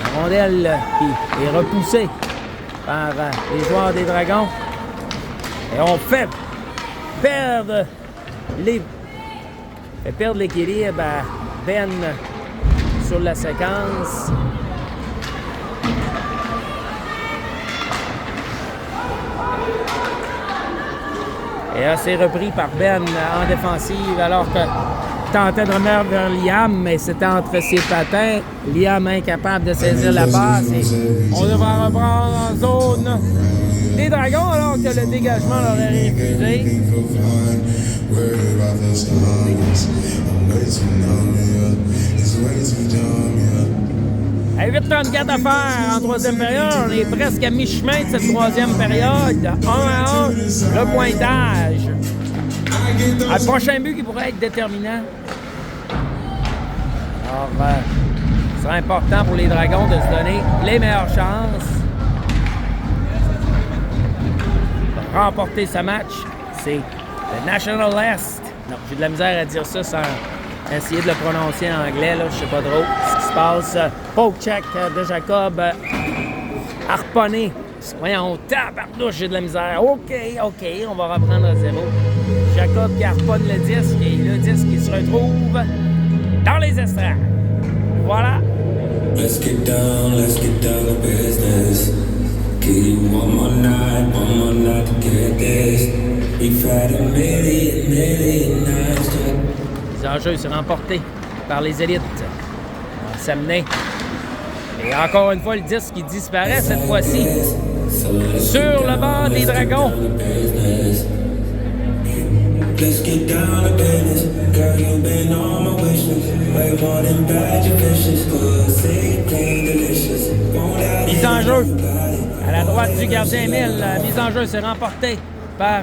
Speaker 1: La rondelle qui est repoussée par les joueurs des Dragons. Et on fait perdre l'équilibre à Ben sur la séquence. Et là, c'est repris par Ben en défensive alors que tentait de remettre vers Liam, mais c'était entre ses patins. Liam incapable de saisir la passe. Et on devra reprendre en zone des Dragons alors que le dégagement leur est refusé. À 8h34 à faire en troisième période. On est presque à mi-chemin de cette troisième période. 1-1, le pointage. Le prochain but qui pourrait être déterminant. Alors, ce sera important pour les Dragons de se donner les meilleures chances. Remporter ce match, c'est le National Est. Non, j'ai de la misère à dire ça sans essayer de le prononcer en anglais. Là, je sais pas trop ce qui se passe. Poke check de Jacob. Harponné Voyons, tabarnouche, j'ai de la misère. OK, on va reprendre à zéro. Jacob qui harponne le disque et le disque qui se retrouve dans les estrades. Voilà.
Speaker 3: Let's get down to business. Give you one more night to get this. We've had a million nights to...
Speaker 1: Les enjeux sont remportés par les élites. On va s'amener. Et encore une fois, le disque qui disparaît cette fois-ci sur le bord des dragons.
Speaker 3: Let's get down to business. Girl, you've been on my wish list. Way more than bad, you're vicious. Pussy, clean, delicious.
Speaker 1: Mise en jeu à la droite du gardien Emile. La mise en jeu s'est remportée par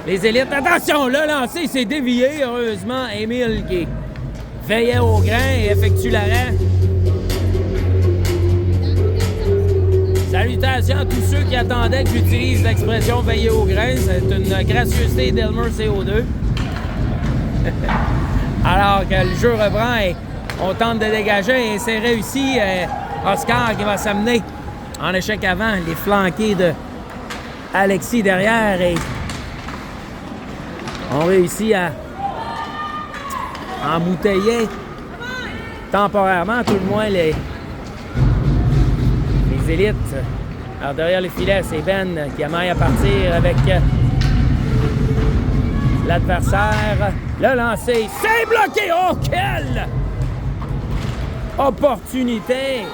Speaker 1: les élites. Attention, le lancer s'est dévié. Heureusement, Emile qui veillait au grain et effectue l'arrêt. Salutations à tous ceux qui attendaient que j'utilise l'expression « veiller au grain ». C'est une gracieuseté d'Elmer CO2. Alors que le jeu reprend et on tente de dégager et c'est réussi. Oscar qui va s'amener en échec avant, les flanqués de Alexis derrière et on réussit à embouteiller temporairement, tout le moins, les élites. Alors derrière le filet, c'est Ben qui a maille à partir avec l'adversaire. Le lancer, c'est bloqué! Oh, quelle opportunité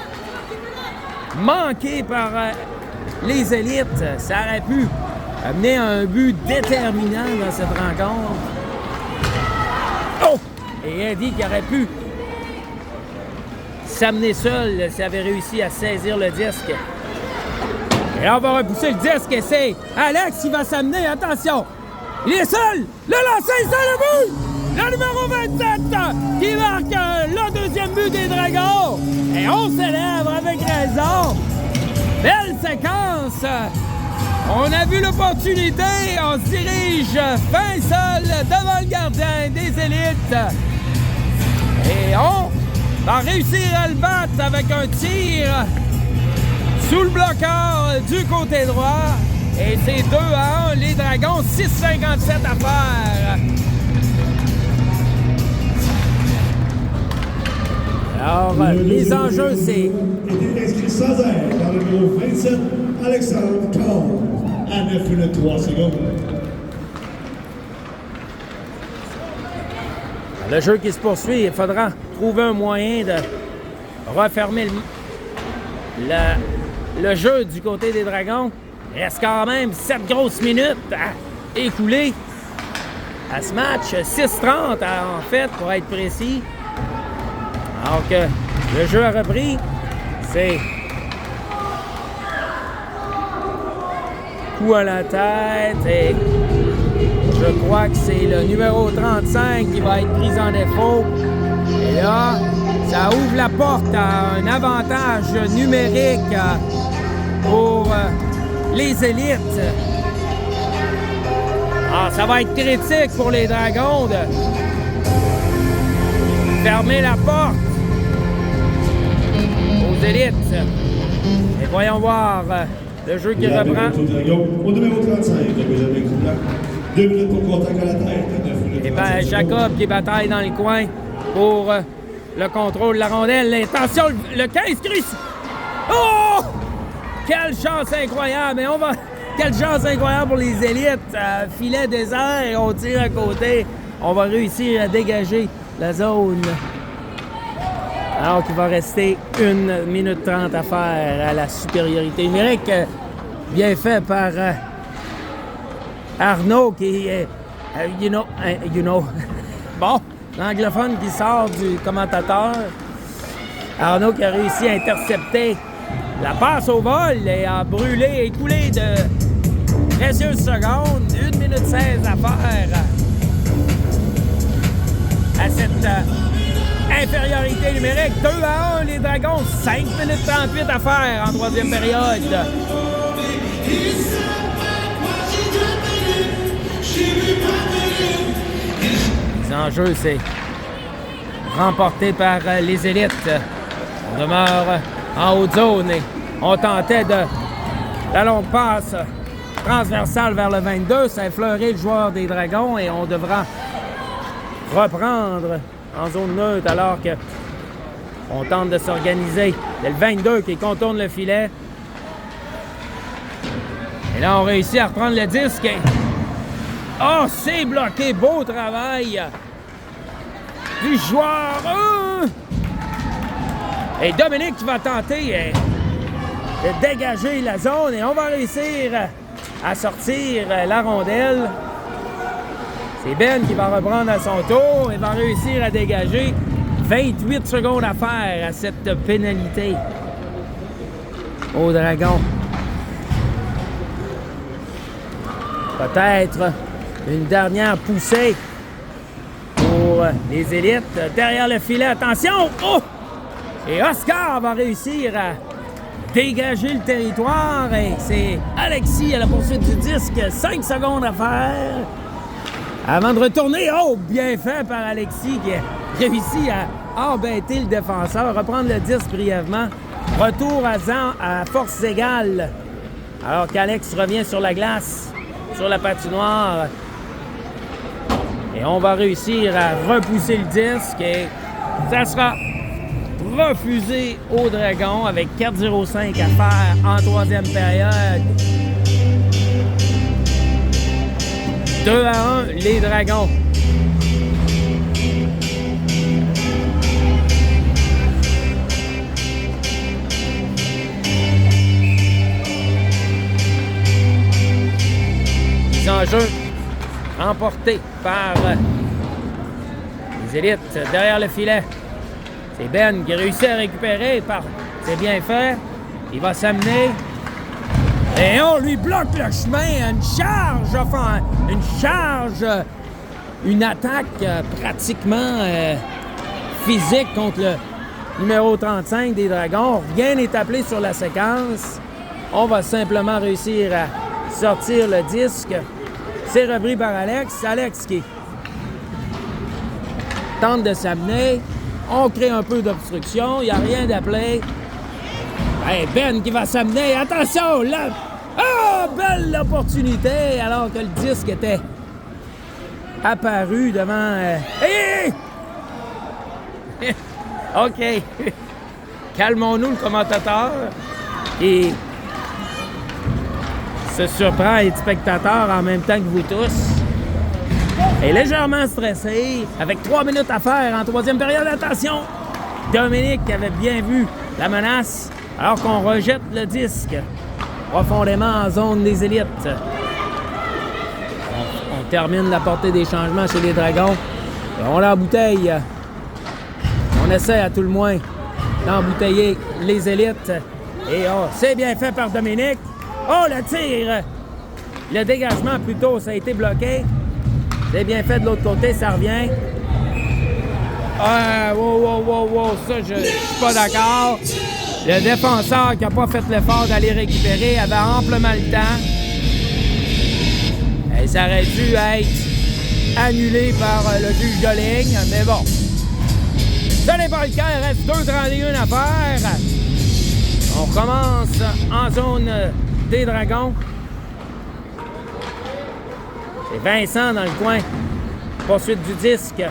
Speaker 1: manquée par les élites. Ça aurait pu amener à un but déterminant dans cette rencontre. Oh! Et Eddie qui aurait pu s'amener seul s'il avait réussi à saisir le disque. Et là, on va repousser le disque et c'est Alex qui va s'amener. Attention! Il est seul! Le lancer, c'est le but! Le numéro 27 qui marque le deuxième but des Dragons. Et on célèbre avec raison. Belle séquence. On a vu l'opportunité. On se dirige fin seul devant le gardien des élites. Et on va réussir à le battre avec un tir sous le bloqueur du côté droit. Et c'est 2-1. Les Dragons, 6,57 à faire. Alors, les enjeux, c'est...
Speaker 2: était inscrit sans air dans le numéro 27, Alexandre Kahn, à 9 minutes 3 secondes.
Speaker 1: Le jeu qui se poursuit, il faudra trouver un moyen de refermer le jeu du côté des Dragons. Il reste quand même 7 grosses minutes à écouler à ce match. 6:30 en fait, pour être précis. Alors que le jeu a repris, c'est coup à la tête et je crois que c'est le numéro 35 qui va être pris en défaut. Et là, ça ouvre la porte à un avantage numérique pour les élites. Alors, ça va être critique pour les Dragons de fermer la porte aux élites. Et voyons voir le jeu qui reprend.
Speaker 2: Au numéro 35, Benjamin Couillard. 2 minutes pour contact à la tête.
Speaker 1: Et bien, Jacob qui bataille dans le coin pour le contrôle de la rondelle. Attention, le 15 Chris. Oh! Quelle chance incroyable! Mais on va... Quelle chance incroyable pour les élites. Filet désert et on tire à côté. On va réussir à dégager la zone. Alors qu'il va rester 1 minute 30 à faire à la supériorité numérique. Bien fait par Arnaud qui est, you know. Bon, l'anglophone qui sort du commentateur. Arnaud qui a réussi à intercepter la passe au vol et a brûlé et écoulé de précieuses secondes. 1 minute 16 à faire à cette infériorité numérique. 2-1, les Dragons, 5 minutes 38 à faire en troisième période. Les enjeux, c'est remporté par les élites. On demeure en haute zone et on tentait de La longue passe transversale vers le 22, ça a effleuré le joueur des Dragons et on devra reprendre en zone neutre alors que on tente de s'organiser. C'est le 22 qui contourne le filet. Et là, on réussit à reprendre le disque. Oh, c'est bloqué. Beau travail du joueur. Et Dominique qui va tenter de dégager la zone. Et on va réussir à sortir la rondelle. C'est Ben qui va reprendre à son tour et va réussir à dégager. 28 secondes à faire à cette pénalité au Dragon. Peut-être une dernière poussée pour les élites. Derrière le filet, attention! Oh! Et Oscar va réussir à dégager le territoire. Et c'est Alexis à la poursuite du disque. 5 secondes à faire avant de retourner. Oh! Bien fait par Alexis qui a réussi à embêter le défenseur. Reprendre le disque brièvement. Retour à forces égales. Alors qu'Alex revient sur la glace. Sur la patinoire. Et on va réussir à repousser le disque et ça sera refusé au Dragon avec 4,05 à faire en troisième période. 2-1, les Dragons. En jeu emporté par les élites derrière le filet. C'est Ben qui réussit à récupérer. C'est bien fait. Il va s'amener. Et on lui bloque le chemin. Une charge, une attaque pratiquement physique contre le numéro 35 des Dragons. Rien n'est appelé sur la séquence. On va simplement réussir à sortir le disque. C'est repris par Alex. Alex qui tente de s'amener. On crée un peu d'obstruction. Il n'y a rien d'appelé. Hey, Ben qui va s'amener. Attention! Là! Ah! Belle opportunité! Alors que le disque était apparu devant... Hey! OK. Calmons-nous, le commentateur. Et... se surprend et spectateur en même temps que vous tous. Et légèrement stressé, avec 3 minutes à faire en troisième période. Attention! Dominique avait bien vu la menace, alors qu'on rejette le disque profondément en zone des élites. On termine la portée des changements chez les Dragons. Et on l'embouteille. On essaie à tout le moins d'embouteiller les élites. Et c'est bien fait par Dominique. Oh, le tir! Le dégagement, plutôt, ça a été bloqué. C'est bien fait de l'autre côté, ça revient. Wow, ça, je suis pas d'accord. Le défenseur qui n'a pas fait l'effort d'aller récupérer avait amplement le temps. Et ça aurait dû être annulé par le juge de ligne, mais bon. Ça n'est pas le cas, il reste 2,31 à faire. On commence en zone des Dragons. C'est Vincent dans le coin. Poursuite du disque.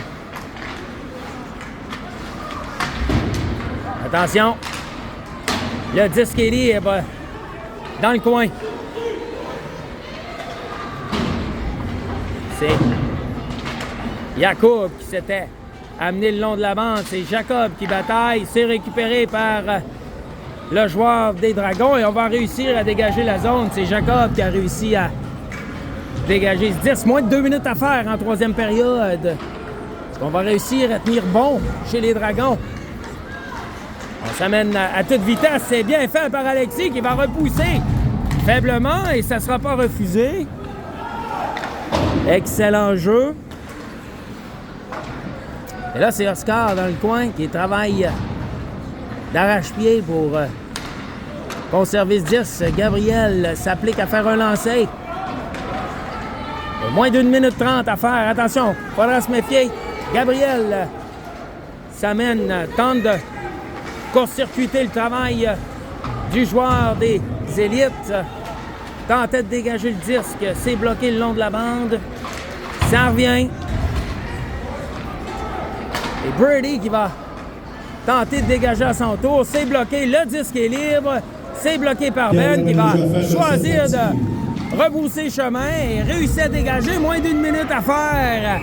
Speaker 1: Attention. Le disque est libre. Dans le coin. C'est Jacob qui s'était amené le long de la bande. C'est Jacob qui bataille. C'est récupéré par le joueur des Dragons et on va réussir à dégager la zone. C'est Jacob qui a réussi à dégager ce 10. Moins de 2 minutes à faire en troisième période. Est-ce qu'on va réussir à tenir bon chez les Dragons? On s'amène à toute vitesse. C'est bien fait par Alexis qui va repousser faiblement et ça ne sera pas refusé. Excellent jeu. Et là, c'est Oscar dans le coin qui travaille d'arrache-pied pour conserver ce 10. Gabriel s'applique à faire un lancer. Moins d'1 minute 30 à faire. Attention, il faudra se méfier. Gabriel s'amène, tente de court-circuiter le travail du joueur des élites. tentait de dégager le disque, c'est bloqué le long de la bande. Ça revient. Et Brady qui va tenter de dégager à son tour. C'est bloqué, le disque est libre. C'est bloqué par Ben qui va choisir de rebrousser chemin et réussit à dégager. Moins d'1 minute à faire.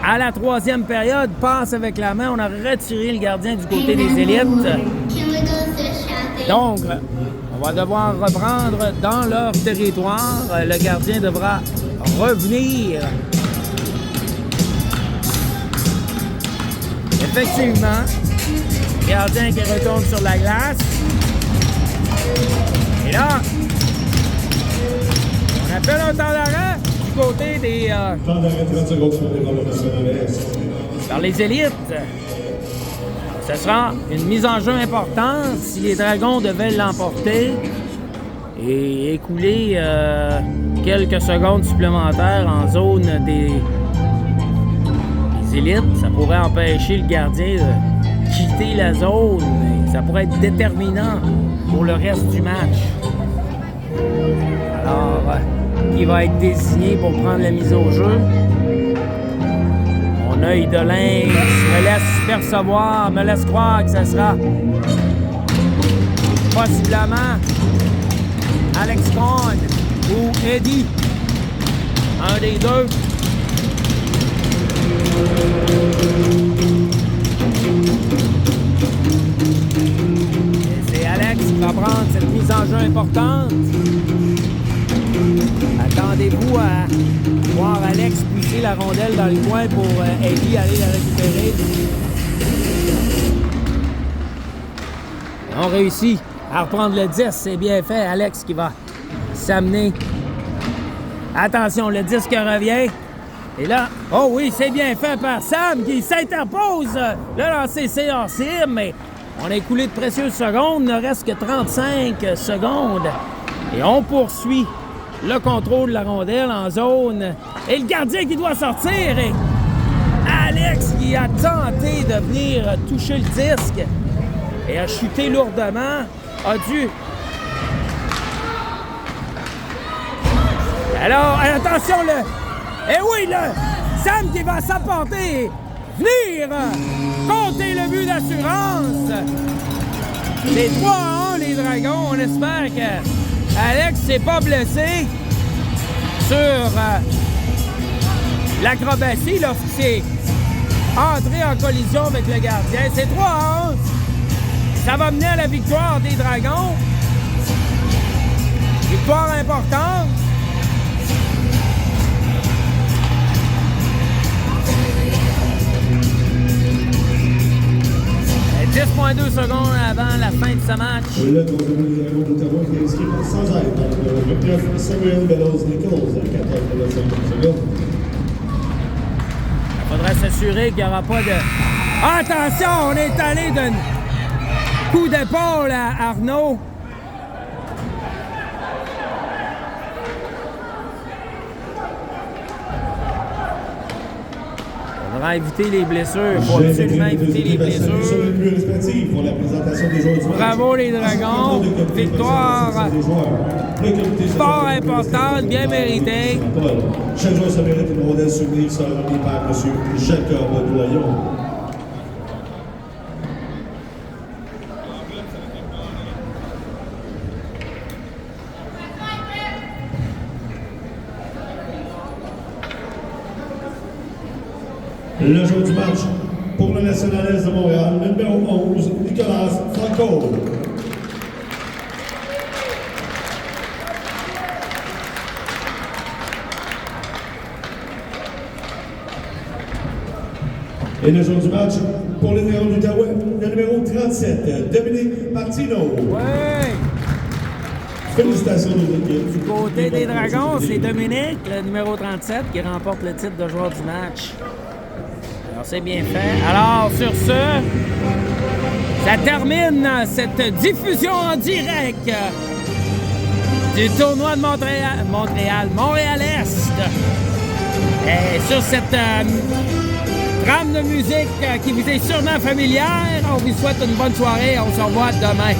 Speaker 1: À la troisième période, passe avec la main. On a retiré le gardien du côté des élites. Donc, on va devoir reprendre dans leur territoire. Le gardien devra revenir. Effectivement, gardien qui retourne sur la glace. Et là, on appelle un temps d'arrêt du côté des...
Speaker 2: Temps d'arrêt 30 secondes sur les Dragons nationales.
Speaker 1: Par les élites. Ce sera une mise en jeu importante si les Dragons devaient l'emporter et écouler quelques secondes supplémentaires en zone des élites. Ça pourrait empêcher le gardien de quitter la zone. Ça pourrait être déterminant pour le reste du match. Alors, qui va être désigné pour prendre la mise au jeu? Mon œil de lynx me laisse percevoir, me laisse croire que ce sera possiblement Alex Cohn ou Eddie. Un des deux. C'est Alex qui va prendre cette mise en jeu importante. Attendez-vous à voir Alex pousser la rondelle dans le coin pour Eddie aller la récupérer. On réussit à reprendre le 10. C'est bien fait. Alex qui va s'amener. Attention, le disque revient. Et là, oh oui, c'est bien fait par Sam qui s'interpose. Le lancer, c'est hors cible, mais on a écoulé de précieuses secondes. Il ne reste que 35 secondes. Et on poursuit le contrôle de la rondelle en zone. Et le gardien qui doit sortir. Et Alex qui a tenté de venir toucher le disque et a chuté lourdement. A dû... Alors, attention, eh oui, Sam qui va s'apporter, venir compter le but d'assurance. C'est 3-1, les Dragons. On espère que Alex s'est pas blessé sur l'acrobatie, là, c'est entré en collision avec le gardien. C'est 3-1. Ça va mener à la victoire des Dragons. Victoire importante. 10,2 secondes avant la fin de ce match.
Speaker 2: Le groupe des Dragons d'Ottawa qui est inscrit sans aide dans le 9 Samuel Bellows-Nichols à 14,5 secondes.
Speaker 1: Il faudrait s'assurer qu'il n'y aura pas de... Attention, on est allé d'un coup d'épaule à Arnaud. On devrait éviter les blessures. Il faut absolument éviter les blessures. Bravo les Dragons. Victoire fort importante, bien méritée.
Speaker 2: Chaque joueur se mérite une rondelle souvenir qui sera remis par M. Jacob Doyon. Le joueur du match pour le National Est de Montréal, numéro 11, Nicolas Franco. Et le joueur du match pour les Dragons d'Outaouais, le numéro 37, Dominique Martino.
Speaker 1: Ouais.
Speaker 2: Félicitations aux équipes.
Speaker 1: Du côté des Dragons, c'est Dominique, le numéro 37, qui remporte le titre de joueur du match. Alors, c'est bien fait. Alors, sur ce, ça termine cette diffusion en direct du tournoi de Montréal-Est. Et sur cette trame de musique qui vous est sûrement familière, on vous souhaite une bonne soirée. On se revoit demain.